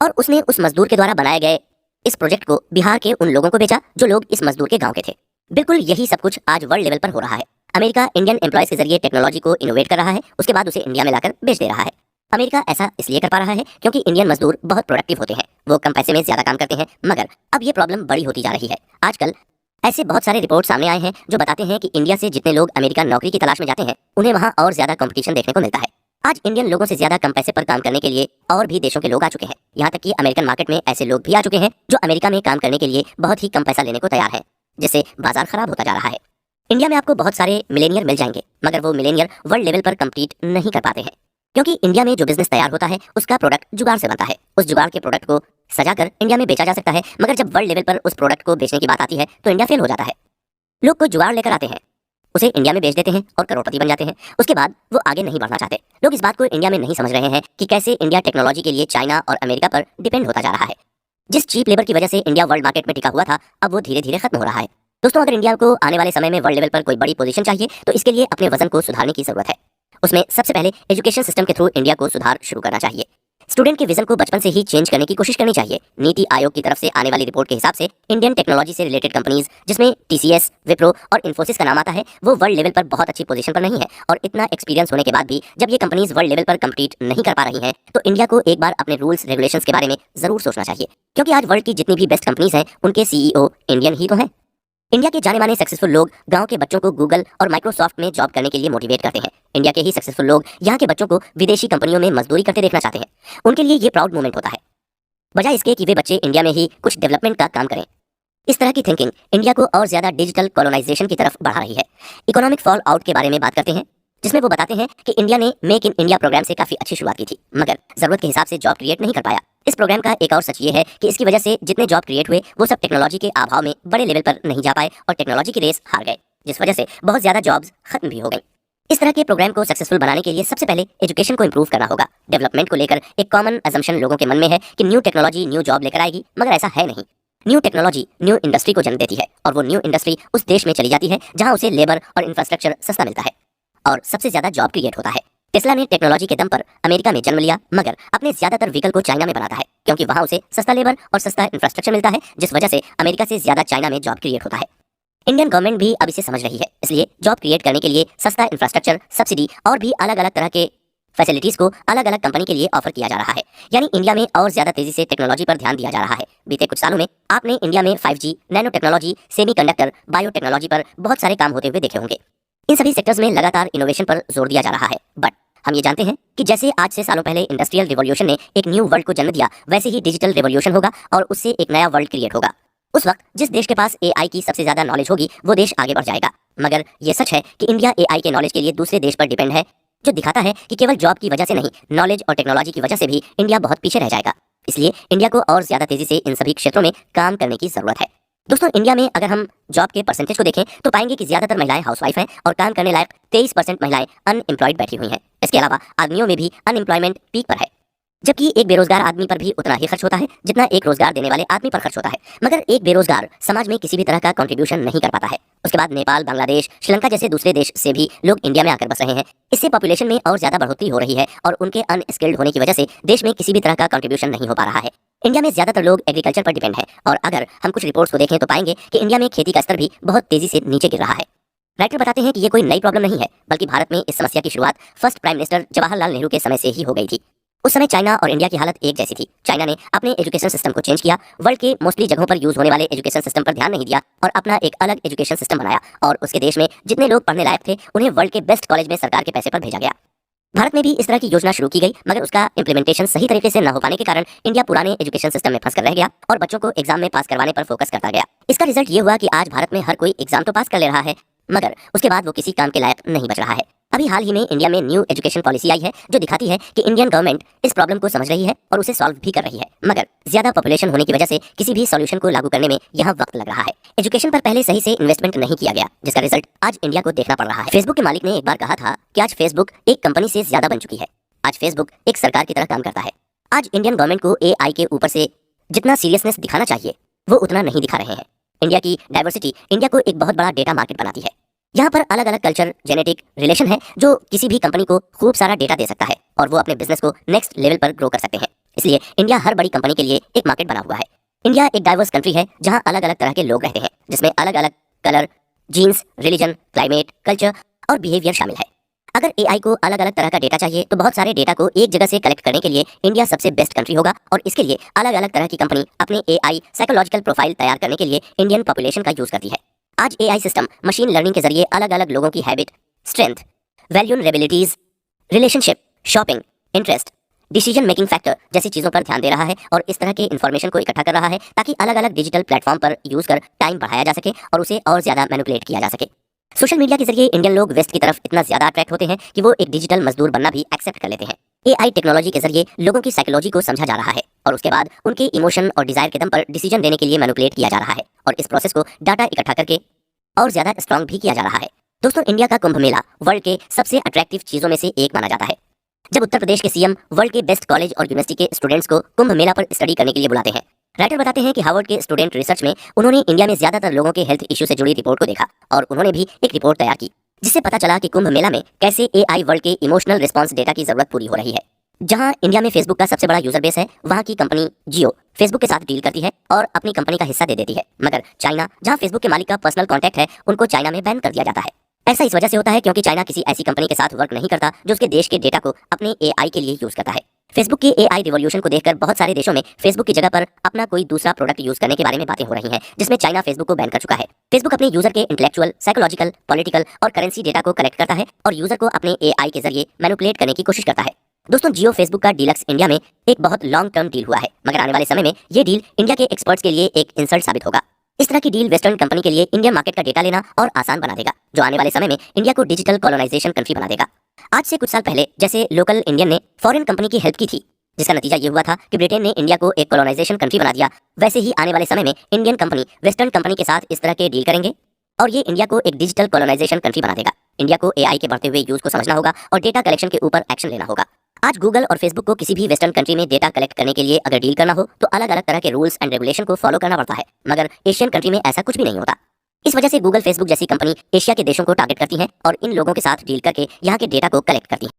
और उसने उस मजदूर के द्वारा बनाए गए इस प्रोजेक्ट को बिहार के उन लोगों को बेचा जो लोग इस मजदूर के गांव के थे। बिल्कुल यही सब कुछ आज वर्ल्ड लेवल पर हो रहा है। अमेरिका इंडियन एम्प्लॉयज के जरिए टेक्नोलॉजी को इनोवेट कर रहा है, उसके बाद उसे इंडिया में लाकर बेच दे रहा है। अमेरिका ऐसा इसलिए कर पा रहा है क्योंकि इंडियन मजदूर बहुत प्रोडक्टिव होते हैं, वो कम पैसे में ज्यादा काम करते हैं। मगर अब ये प्रॉब्लम बड़ी होती जा रही है। आजकल ऐसे बहुत सारे रिपोर्ट सामने आए हैं जो बताते हैं कि इंडिया से जितने लोग अमेरिका नौकरी की तलाश में जाते हैं उन्हें वहां और ज्यादा कंपटीशन देखने को मिलता है। आज इंडियन लोगों से ज्यादा कम पैसे पर काम करने के लिए और भी देशों के लोग आ चुके हैं। यहाँ तक कि अमेरिकन मार्केट में ऐसे लोग भी आ चुके हैं जो अमेरिका में काम करने के लिए बहुत ही कम पैसा लेने को तैयार हैं, जिससे बाजार खराब होता जा रहा है। इंडिया में आपको बहुत सारे मिलेनियर मिल जाएंगे, मगर वो मिलेनियर वर्ल्ड लेवल पर कम्पीट नहीं कर पाते हैं, क्योंकि इंडिया में जो बिजनेस तैयार होता है उसका प्रोडक्ट जुगाड़ से बनता है। उस जुगाड़ के प्रोडक्ट को सजाकर इंडिया में बेचा जा सकता है, मगर जब वर्ल्ड लेवल पर उस प्रोडक्ट को बेचने की बात आती है तो इंडिया फेल हो जाता है। लोग को जुगाड़ लेकर आते हैं, उसे इंडिया में बेच देते हैं और करोड़पति बन जाते हैं। उसके बाद वो आगे नहीं बढ़ना चाहते। लोग इस बात को इंडिया में नहीं समझ रहे हैं कि कैसे इंडिया टेक्नोलॉजी के लिए चाइना और अमेरिका पर डिपेंड होता जा रहा है। जिस चीप लेबर की वजह से इंडिया वर्ल्ड मार्केट में टिका हुआ था, अब वो धीरे धीरे खत्म हो रहा है। दोस्तों, अगर इंडिया को आने वाले समय में वर्ल्ड लेवल पर कोई बड़ी पोजीशन चाहिए तो इसके लिए अपने वजन को सुधारने की जरूरत है। उसमें सबसे पहले एजुकेशन सिस्टम के थ्रू इंडिया को सुधार शुरू करना चाहिए। स्टूडेंट के विजन को बचपन से ही चेंज करने की कोशिश करनी चाहिए। नीति आयोग की तरफ से आने वाली रिपोर्ट के हिसाब से इंडियन टेक्नोलॉजी से रिलेटेड कंपनीज, जिसमें टीसीएस, विप्रो और इन्फोसिस का नाम आता है, वो वर्ल्ड लेवल पर बहुत अच्छी पोजीशन पर नहीं है। और इतना एक्सपीरियंस होने के बाद भी जब ये कंपनीज वर्ल्ड लेवल पर कम्पीट नहीं कर पा रही हैं, तो इंडिया को एक बार अपने रूल्स रेगुलेशंस के बारे में जरूर सोचना चाहिए, क्योंकि आज वर्ल्ड की जितनी भी बेस्ट कंपनीज हैं उनके सीईओ इंडियन ही तो हैं। इंडिया के जाने माने सक्सेसफुल लोग गांव के बच्चों को गूगल और माइक्रोसॉफ्ट में जॉब करने के लिए मोटिवेट करते हैं। इंडिया के ही सक्सेसफुल लोग यहाँ के बच्चों को विदेशी कंपनियों में मजदूरी करते देखना चाहते हैं। उनके लिए ये प्राउड मोमेंट होता है, बजाय इसके कि वे बच्चे इंडिया में ही कुछ डेवलपमेंट का काम करें। इस तरह की थिंकिंग इंडिया को और ज्यादा डिजिटल कॉलोनाइजेशन की तरफ बढ़ा रही है। इकोनॉमिक फॉल आउट के बारे में बात करते हैं, जिसमें वो बताते हैं कि इंडिया ने मेक इन इंडिया प्रोग्राम से काफी अच्छी शुरुआत की थी, मगर जरूरत के हिसाब से जॉब क्रिएट नहीं कर पाया। इस प्रोग्राम का एक और सच ये है कि इसकी वजह से जितने जॉब क्रिएट हुए वो सब टेक्नोलॉजी के अभाव में बड़े लेवल पर नहीं जा पाए और टेक्नोलॉजी की रेस हार गए, जिस वजह से बहुत ज्यादा जॉब्स खत्म भी हो गई। इस तरह के प्रोग्राम को सक्सेसफुल बनाने के लिए सबसे पहले एजुकेशन को इंप्रूव करना होगा। डेवलपमेंट को लेकर एक कॉमन अजम्पशन लोगों के मन में है कि न्यू टेक्नोलॉजी न्यू जॉब लेकर आएगी, मगर ऐसा है नहीं। न्यू टेक्नोलॉजी न्यू इंडस्ट्री को जन्म देती है और वो न्यू इंडस्ट्री उस देश में चली जाती है जहां उसे लेबर और इंफ्रास्ट्रक्चर सस्ता मिलता है और सबसे ज्यादा जॉब क्रिएट होता है। टेस्ला ने टेक्नोलॉजी के दम पर अमेरिका में जन्म लिया, मगर अपने ज्यादातर व्हीकल को चाइना में बनाता है, क्योंकि वहां उसे सस्ता लेबर और सस्ता इंफ्रास्ट्रक्चर मिलता है, जिस वजह से अमेरिका से ज्यादा चाइना में जॉब क्रिएट होता है। इंडियन गवर्नमेंट भी अब इसे समझ रही है, इसलिए जॉब क्रिएट करने के लिए सस्ता इंफ्रास्ट्रक्चर, सब्सिडी और भी अलग अलग तरह के फैसिलिटीज को अलग अलग कंपनी के लिए ऑफर किया जा रहा है। यानी इंडिया में और ज्यादा तेजी से टेक्नोलॉजी पर ध्यान दिया जा रहा है। बीते कुछ सालों में आपने इंडिया में 5G, nano technology, semiconductor, biotechnology पर बहुत सारे काम होते हुए देखे होंगे। इन सभी सेक्टर्स में लगातार इनोवेशन पर जोर दिया जा रहा है। बट हम ये जानते हैं कि जैसे आज से सालों पहले इंडस्ट्रियल रिवॉल्यूशन ने एक न्यू वर्ल्ड को जन्म दिया, वैसे ही डिजिटल रिवॉल्यूशन होगा और उससे एक नया वर्ल्ड क्रिएट होगा। उस वक्त जिस देश के पास एआई की सबसे ज्यादा नॉलेज होगी वो देश आगे बढ़ जाएगा। मगर ये सच है कि इंडिया एआई के नॉलेज के लिए दूसरे देश पर डिपेंड है, जो दिखाता है कि केवल जॉब की वजह से नहीं, नॉलेज और टेक्नोलॉजी की वजह से भी इंडिया बहुत पीछे रह जाएगा। इसलिए इंडिया को और ज्यादा तेजी से इन सभी क्षेत्रों में काम करने की जरूरत है। दोस्तों, इंडिया में अगर हम जॉब के परसेंटेज को देखें तो पाएंगे कि ज्यादातर महिलाएं हाउसवाइफ हैं और काम करने लायक 23% महिलाएं अनएम्प्लॉयड बैठी हुई हैं। इसके अलावा आदमियों में भी अनएम्प्लॉयमेंट पीक पर है, जबकि एक बेरोजगार आदमी पर भी उतना ही खर्च होता है जितना एक रोजगार देने वाले आदमी पर खर्च होता है। मगर एक बेरोजगार समाज में किसी भी तरह का कंट्रीब्यूशन नहीं कर पाता है। उसके बाद नेपाल, बांग्लादेश, श्रीलंका जैसे दूसरे देश से भी लोग इंडिया में आकर बस रहे हैं। इससे पॉपुलेशन में और ज्यादा बढ़ोतरी हो रही है और उनके अनस्किल्ड होने की वजह से देश में किसी भी तरह का कंट्रीब्यूशन नहीं हो पा रहा है। इंडिया में ज्यादातर लोग एग्रीकल्चर पर डिपेंड है और अगर हम कुछ रिपोर्ट्स को देखें तो पाएंगे कि इंडिया में खेती का स्तर भी बहुत तेजी से नीचे गिर रहा है। राइटर बताते हैं कि ये कोई नई प्रॉब्लम नहीं है, बल्कि भारत में इस समस्या की शुरुआत first prime minister Jawaharlal Nehru के समय से ही हो गई थी। उस समय चाइना और इंडिया की हालत एक जैसी थी। चाइना ने अपने एजुकेशन सिस्टम को चेंज किया, वर्ल्ड के मोस्टली जगहों पर यूज होने वाले एजुकेशन सिस्टम पर ध्यान नहीं दिया और अपना एक अलग एजुकेशन सिस्टम बनाया, और उसके देश में जितने लोग पढ़ने लायक थे उन्हें वर्ल्ड के बेस्ट कॉलेज में सरकार के पैसे पर भेजा गया। भारत में भी इस तरह की योजना शुरू की गई, मगर उसका इंप्लीमेंटेशन सही तरीके से न हो पाने के कारण इंडिया पुराने एजुकेशन सिस्टम में फंस कर रह गया और बच्चों को एग्जाम में पास करवाने पर फोकस करता गया। इसका रिजल्ट ये हुआ कि आज भारत में हर कोई एग्जाम तो पास कर ले रहा है, मगर उसके बाद वो किसी काम के लायक नहीं बच रहा है। अभी हाल ही में इंडिया में न्यू एजुकेशन पॉलिसी आई है जो दिखाती है कि इंडियन गवर्नमेंट इस प्रॉब्लम को समझ रही है और उसे सॉल्व भी कर रही है, मगर ज्यादा पॉपुलेशन होने की वजह से किसी भी सॉल्यूशन को लागू करने में यहाँ वक्त लग रहा है। एजुकेशन पर पहले सही से इन्वेस्टमेंट नहीं किया गया, जिसका रिजल्ट आज इंडिया को देखना पड़ रहा है। फेसबुक के मालिक ने एक बार कहा था कि आज फेसबुक एक कंपनी से ज्यादा बन चुकी है। आज फेसबुक एक सरकार की तरह काम करता है। आज इंडियन गवर्नमेंट को एआई के ऊपर से जितना सीरियसनेस दिखाना चाहिए वो उतना नहीं दिखा रहे हैं। इंडिया की डाइवर्सिटी इंडिया को एक बहुत बड़ा डेटा मार्केट बनाती है। यहाँ पर अलग अलग कल्चर, जेनेटिक रिलेशन है जो किसी भी कंपनी को खूब सारा डेटा दे सकता है और वो अपने बिजनेस को नेक्स्ट लेवल पर ग्रो कर सकते हैं। इसलिए इंडिया हर बड़ी कंपनी के लिए एक मार्केट बना हुआ है। इंडिया एक डाइवर्स कंट्री है जहाँ अलग अलग तरह के लोग रहते हैं, जिसमें अलग अलग colour, genes, religion, climate, culture और बिहेवियर शामिल है। अगर एआई को अलग अलग तरह का डेटा चाहिए तो बहुत सारे डेटा को एक जगह से कलेक्ट करने के लिए इंडिया सबसे बेस्ट कंट्री होगा, और इसके लिए अलग अलग तरह की कंपनी अपने एआई साइकोलॉजिकल प्रोफाइल तैयार करने के लिए इंडियन पॉपुलेशन का यूज करती है। आज एआई सिस्टम मशीन लर्निंग के जरिए अलग अलग लोगों की habit, strength, vulnerabilities, relationship, shopping, interest, decision making factor जैसी चीजों पर ध्यान दे रहा है और इस तरह के इन्फॉर्मेशन को इकट्ठा कर रहा है ताकि अलग अलग डिजिटल प्लेटफॉर्म पर यूज कर टाइम बढ़ाया जा सके और उसे और ज्यादा मैनिपुलेट किया जा सके। सोशल मीडिया के जरिए इंडियन लोग वेस्ट की तरफ इतना ज्यादा अट्रैक्ट होते हैं कि वो एक डिजिटल मजदूर बनना भी एक्सेप्ट कर लेते हैं। एआई टेक्नोलॉजी के जरिए लोगों की साइकोलॉजी को समझा जा रहा है और उसके बाद उनके इमोशन और डिजायर के दम पर डिसीजन देने के लिए मैनिपुलेट किया जा रहा है और इस प्रोसेस को डाटा इकट्ठा करके और ज्यादा स्ट्रांग भी किया जा रहा है। दोस्तों, इंडिया का कुंभ मेला वर्ल्ड के सबसे अट्रैक्टिव चीजों में से एक माना जाता है। जब उत्तर प्रदेश के सीएम वर्ल्ड के बेस्ट कॉलेज और यूनिवर्सिटी के स्टूडेंट्स को कुंभ मेला पर स्टडी करने के लिए बुलाते हैं। राइटर बताते हैं कि हार्वर्ड के स्टूडेंट रिसर्च में उन्होंने इंडिया में ज्यादातर लोगों के हेल्थ इश्यू से जुड़ी रिपोर्ट को देखा और उन्होंने भी एक रिपोर्ट तैयार की जिससे पता चला कि कुंभ मेला में कैसे एआई वर्ल्ड के इमोशनल रिस्पांस डेटा की जरूरत पूरी हो रही है। जहां इंडिया में फेसबुक का सबसे बड़ा यूजर बेस है, वहां की कंपनी जियो फेसबुक के साथ डील करती है और अपनी कंपनी का हिस्सा दे देती है। मगर चाइना, जहां फेसबुक के मालिक का पर्सनल कॉन्टैक्ट है, उनको चाइना में बैन कर दिया जाता है। ऐसा इस वजह से होता है क्योंकि चाइना किसी ऐसी कंपनी के साथ वर्क नहीं करता जो उसके देश के डेटा को अपने एआई के लिए यूज करता है। फेसबुक के एआई रिवॉल्यूशन को देखकर बहुत सारे देशों में फेसबुक की जगह पर अपना कोई दूसरा प्रोडक्ट यूज करने के बारे में बातें हो रही हैं, जिसमें चाइना फेसबुक को बैन कर चुका है। फेसबुक अपने यूजर के इंटेलेक्चुअल, साइकोलॉजिकल, पॉलिटिकल और करेंसी डेटा को कलेक्ट करता है और यूजर को अपने एआई के जरिए मैनिपुलेट करने की कोशिश करता है। दोस्तों, जियो फेसबुक का डीलक्स इंडिया में एक बहुत लॉन्ग टर्म डील हुआ है, मगर आने वाले समय में ये डील इंडिया के एक्सपर्ट्स के लिए एक इंसल्ट साबित होगा। इस तरह की डील वेस्टर्न कंपनी के लिए इंडियन मार्केट का डेटा लेना और आसान बना देगा, जो आने वाले समय में इंडिया को डिजिटल कॉलोनाइजेशन कंट्री बना देगा। आज से कुछ साल पहले जैसे लोकल इंडियन ने फॉरेन कंपनी की हेल्प की थी, जिसका नतीजा ये हुआ था कि ब्रिटेन ने इंडिया को एक कॉलोनाइजेशन कंट्री बना दिया, वैसे ही आने वाले समय में इंडियन कंपनी वेस्टर्न कंपनी के साथ इस तरह के डील करेंगे और ये इंडिया को एक डिजिटल कॉलोनाइजेशन कंट्री बना देगा। इंडिया को एआई के बढ़ते हुए यूज को समझना होगा और डेटा कलेक्शन के ऊपर एक्शन लेना होगा। आज गूगल और फेसबुक को किसी भी वेस्टर्न कंट्री में डेटा कलेक्ट करने के लिए अगर डील करना हो तो अलग अलग तरह के रूल्स एंड रेगुलेशन को फॉलो करना पड़ता है, मगर एशियन कंट्री में ऐसा कुछ भी नहीं होता। इस वजह से गूगल, फेसबुक जैसी कंपनी एशिया के देशों को टारगेट करती हैं और इन लोगों के साथ डील करके यहाँ के डेटा को कलेक्ट करती हैं।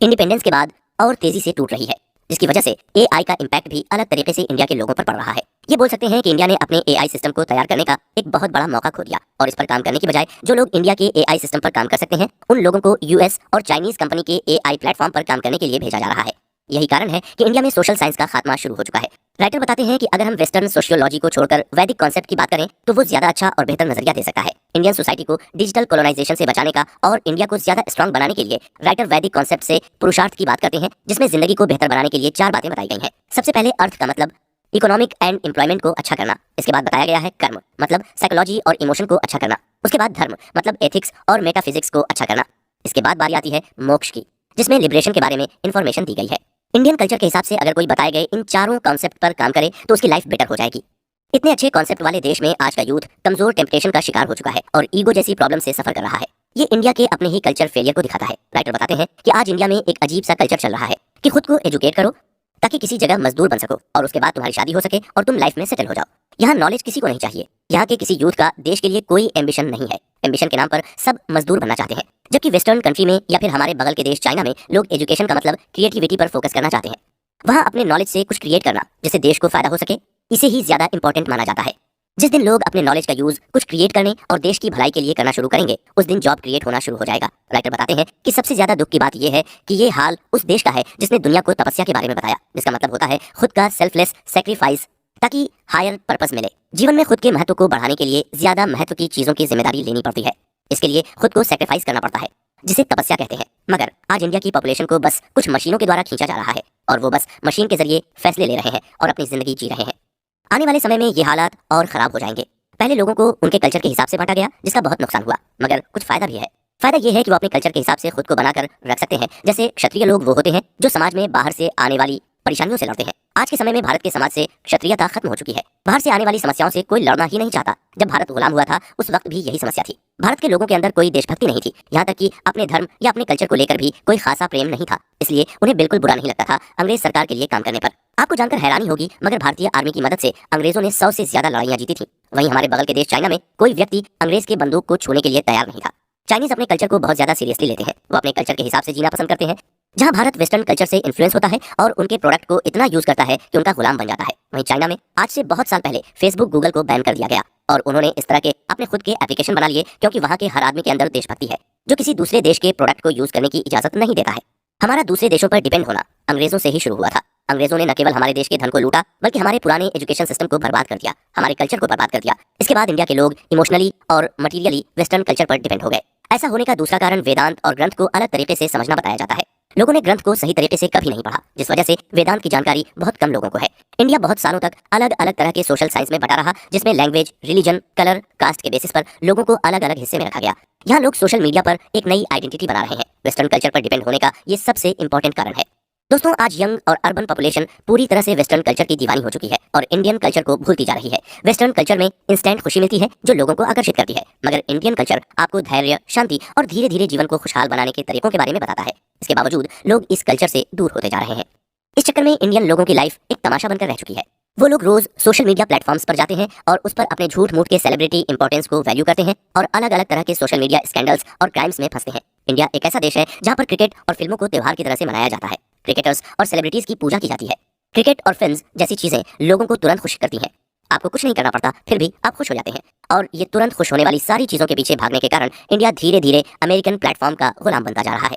इंडिपेंडेंस के बाद और तेजी से टूट रही है, जिसकी वजह से एआई का इम्पैक्ट भी अलग तरीके से इंडिया के लोगों पर पड़ रहा है। ये बोल सकते हैं कि इंडिया ने अपने एआई सिस्टम को तैयार करने का एक बहुत बड़ा मौका खो दिया और इस पर काम करने की बजाय जो लोग इंडिया के एआई सिस्टम पर काम कर सकते हैं, उन लोगों को यूएस और चाइनीज कंपनी के एआई प्लेटफॉर्म पर काम करने के लिए भेजा जा रहा है। यही कारण है कि इंडिया में सोशल साइंस का खात्मा शुरू हो चुका है। राइटर बताते हैं कि अगर हम वेस्टर्न सोशियोलॉजी को छोड़कर वैदिक कॉन्सेप्ट की बात करें तो वो ज्यादा अच्छा और बेहतर नजरिया दे सकता है इंडियन सोसाइटी को डिजिटल कॉलोनाइजेशन से बचाने का और इंडिया को ज्यादा स्ट्रांग बनाने के लिए। राइटर वैदिक कॉन्सेप्ट से पुरुषार्थ की बात करते हैं, जिसमें जिंदगी को बेहतर बनाने के लिए 4 बातें बताई गई हैं। सबसे पहले अर्थ का मतलब इकोनॉमिक एंड एम्प्लॉयमेंट को अच्छा करना। इसके बाद बताया गया है कर्म मतलब साइकोलॉजी और इमोशन को अच्छा करना। उसके बाद धर्म मतलब एथिक्स और मेटाफिजिक्स को अच्छा करना। इसके बाद बारी आती है मोक्ष की, जिसमें लिबरेशन के बारे में इंफॉर्मेशन दी गई है। इंडियन कल्चर के हिसाब से अगर कोई बताए गए इन चारों कॉन्सेप्ट पर काम करे तो उसकी लाइफ बेटर हो जाएगी। इतने अच्छे कॉन्सेप्ट वाले देश में आज का यूथ कमजोर टेम्पटेशन का शिकार हो चुका है और ईगो जैसी प्रॉब्लम से सफर कर रहा है। ये इंडिया के अपने ही कल्चर फेलियर को दिखाता है। राइटर बताते हैं कि आज इंडिया में एक अजीब सा कल्चर चल रहा है कि खुद को एजुकेट करो ताकि किसी जगह मजदूर बन सको और उसके बाद तुम्हारी शादी हो सके और तुम लाइफ में सेटल हो जाओ। यहाँ नॉलेज किसी को नहीं चाहिए। यहाँ के किसी यूथ का देश के लिए कोई एम्बिशन नहीं है। एम्बिशन के नाम पर सब मजदूर बनना चाहते हैं, जबकि वेस्टर्न कंट्री में या फिर हमारे बगल के देश चाइना में लोग एजुकेशन का मतलब क्रिएटिविटी पर फोकस करना चाहते हैं। वहाँ अपने नॉलेज से कुछ क्रिएट करना जिससे देश को फायदा हो सके, इसे ही ज्यादा इंपॉर्टेंट माना जाता है। जिस दिन लोग अपने नॉलेज का यूज कुछ क्रिएट करने और देश की भलाई के लिए करना शुरू करेंगे, उस दिन जॉब क्रिएट होना शुरू हो जाएगा। राइटर बताते हैं कि सबसे ज्यादा दुख की बात यह है कि ये हाल उस देश का है जिसने दुनिया को तपस्या के बारे में बताया, जिसका मतलब होता है खुद का सेल्फलेस सेक्रीफाइस ताकि हायर पर्पस मिले। जीवन में खुद के महत्व को बढ़ाने के लिए ज्यादा महत्व की चीजों की जिम्मेदारी लेनी पड़ती है। इसके लिए खुद को सेक्रीफाइस करना पड़ता है, जिसे तपस्या कहते हैं। मगर आज इंडिया की पॉपुलेशन को बस कुछ मशीनों के द्वारा खींचा जा रहा है और वो बस मशीन के जरिए फैसले ले रहे हैं और अपनी जिंदगी जी रहे हैं। आने वाले समय में ये हालात और खराब हो जाएंगे। पहले लोगों को उनके कल्चर के हिसाब से बांटा गया, जिसका बहुत नुकसान हुआ, मगर कुछ फायदा भी है। फायदा ये है कि वो अपने कल्चर के हिसाब से खुद को बनाकर रख सकते हैं। जैसे क्षत्रिय लोग वो होते हैं जो समाज में बाहर से आने वाली परेशानियों से लड़ते हैं। आज के समय में भारत के समाज से क्षत्रियता खत्म हो चुकी है। बाहर से आने वाली समस्याओं से कोई लड़ना ही नहीं चाहता। जब भारत गुलाम हुआ था उस वक्त भी यही समस्या थी। भारत के लोगों के अंदर कोई देशभक्ति नहीं थी, यहाँ तक कि अपने धर्म या अपने कल्चर को लेकर भी कोई खासा प्रेम नहीं था। इसलिए उन्हें बिल्कुल बुरा नहीं लगता था अंग्रेज सरकार के लिए काम करने पर। आपको जानकर हैरानी होगी, मगर भारतीय आर्मी की मदद से अंग्रेजों ने 100 से ज्यादा लड़ाइयां जीती थी। वहीं हमारे बगल के देश चाइना में कोई व्यक्ति अंग्रेज के बंदूक को छूने के लिए तैयार नहीं था। चाइनीज अपने कल्चर को बहुत ज्यादा सीरियसली लेते हैं। वो अपने कल्चर के हिसाब से जीना पसंद करते हैं। जहां भारत वेस्टर्न कल्चर से इन्फ्लुएंस होता है और उनके प्रोडक्ट को इतना यूज करता है कि उनका गुलाम बन जाता है, वहीं चाइना में आज से बहुत साल पहले फेसबुक, गूगल को बैन कर दिया गया और उन्होंने इस तरह के अपने खुद के एप्लीकेशन बना लिए, क्योंकि वहां के हर आदमी के अंदर देशभक्ति है जो किसी दूसरे देश के प्रोडक्ट को यूज करने की इजाजत नहीं देता है। हमारा दूसरे देशों पर डिपेंड होना अंग्रेजों से ही शुरू हुआ था। अंग्रेजों ने न केवल हमारे देश के धन को लूटा, बल्कि हमारे पुराने एजुकेशन सिस्टम को बर्बाद कर दिया, हमारे कल्चर को बर्बाद कर दिया। इसके बाद इंडिया के लोग इमोशनली और मटीरियली वेस्टर्न कल्चर पर डिपेंड हो गए। ऐसा होने का दूसरा कारण वेदांत और ग्रंथ को अलग तरीके से समझना बताया जाता है। लोगों ने ग्रंथ को सही तरीके से कभी नहीं पढ़ा, जिस वजह से वेदांत की जानकारी बहुत कम लोगों को है। इंडिया बहुत सालों तक अलग अलग तरह के सोशल साइंस में बटा रहा, जिसमें लैंग्वेज, रिलीजन, कलर, कास्ट के बेसिस पर लोगों को अलग अलग हिस्से में रखा गया। यहाँ लोग सोशल मीडिया पर एक नई आइडेंटिटी बना रहे हैं। वेस्टर्न कल्चर पर डिपेंड होने का ये सबसे इंपॉर्टेंट कारण है। दोस्तों, आज यंग और अर्बन पॉपुलेशन पूरी तरह से वेस्टर्न कल्चर की दीवानी हो चुकी है और इंडियन कल्चर को भूलती जा रही है। वेस्टर्न कल्चर में इंस्टेंट खुशी मिलती है जो लोगों को आकर्षित करती है, मगर इंडियन कल्चर आपको धैर्य, शांति और धीरे धीरे जीवन को खुशहाल बनाने के तरीकों के बारे में बताता है। इसके बावजूद लोग इस कल्चर से दूर होते जा रहे हैं। इस चक्कर में इंडियन लोगों की लाइफ एक तमाशा बनकर रह चुकी है। वो लोग रोज सोशल मीडिया प्लेटफॉर्म्स पर जाते हैं और उस पर अपने झूठ मूठ के सेलिब्रिटी इंपॉर्टेंस को वैल्यू करते हैं और अलग अलग तरह के सोशल मीडिया स्कैंडल्स और क्राइम्स में फंसते हैं। इंडिया एक ऐसा देश है जहाँ पर क्रिकेट और फिल्मों को त्योहार की तरह से मनाया जाता है। क्रिकेटर्स और सेलिब्रिटीज की पूजा की जाती है। क्रिकेट और फिल्म्स जैसी चीजें लोगों को तुरंत खुश करती हैं। आपको कुछ नहीं करना पड़ता, फिर भी आप खुश हो जाते हैं। और ये तुरंत खुश होने वाली सारी चीजों के पीछे भागने के कारण इंडिया धीरे धीरे अमेरिकन प्लेटफॉर्म का गुलाम बनता जा रहा है।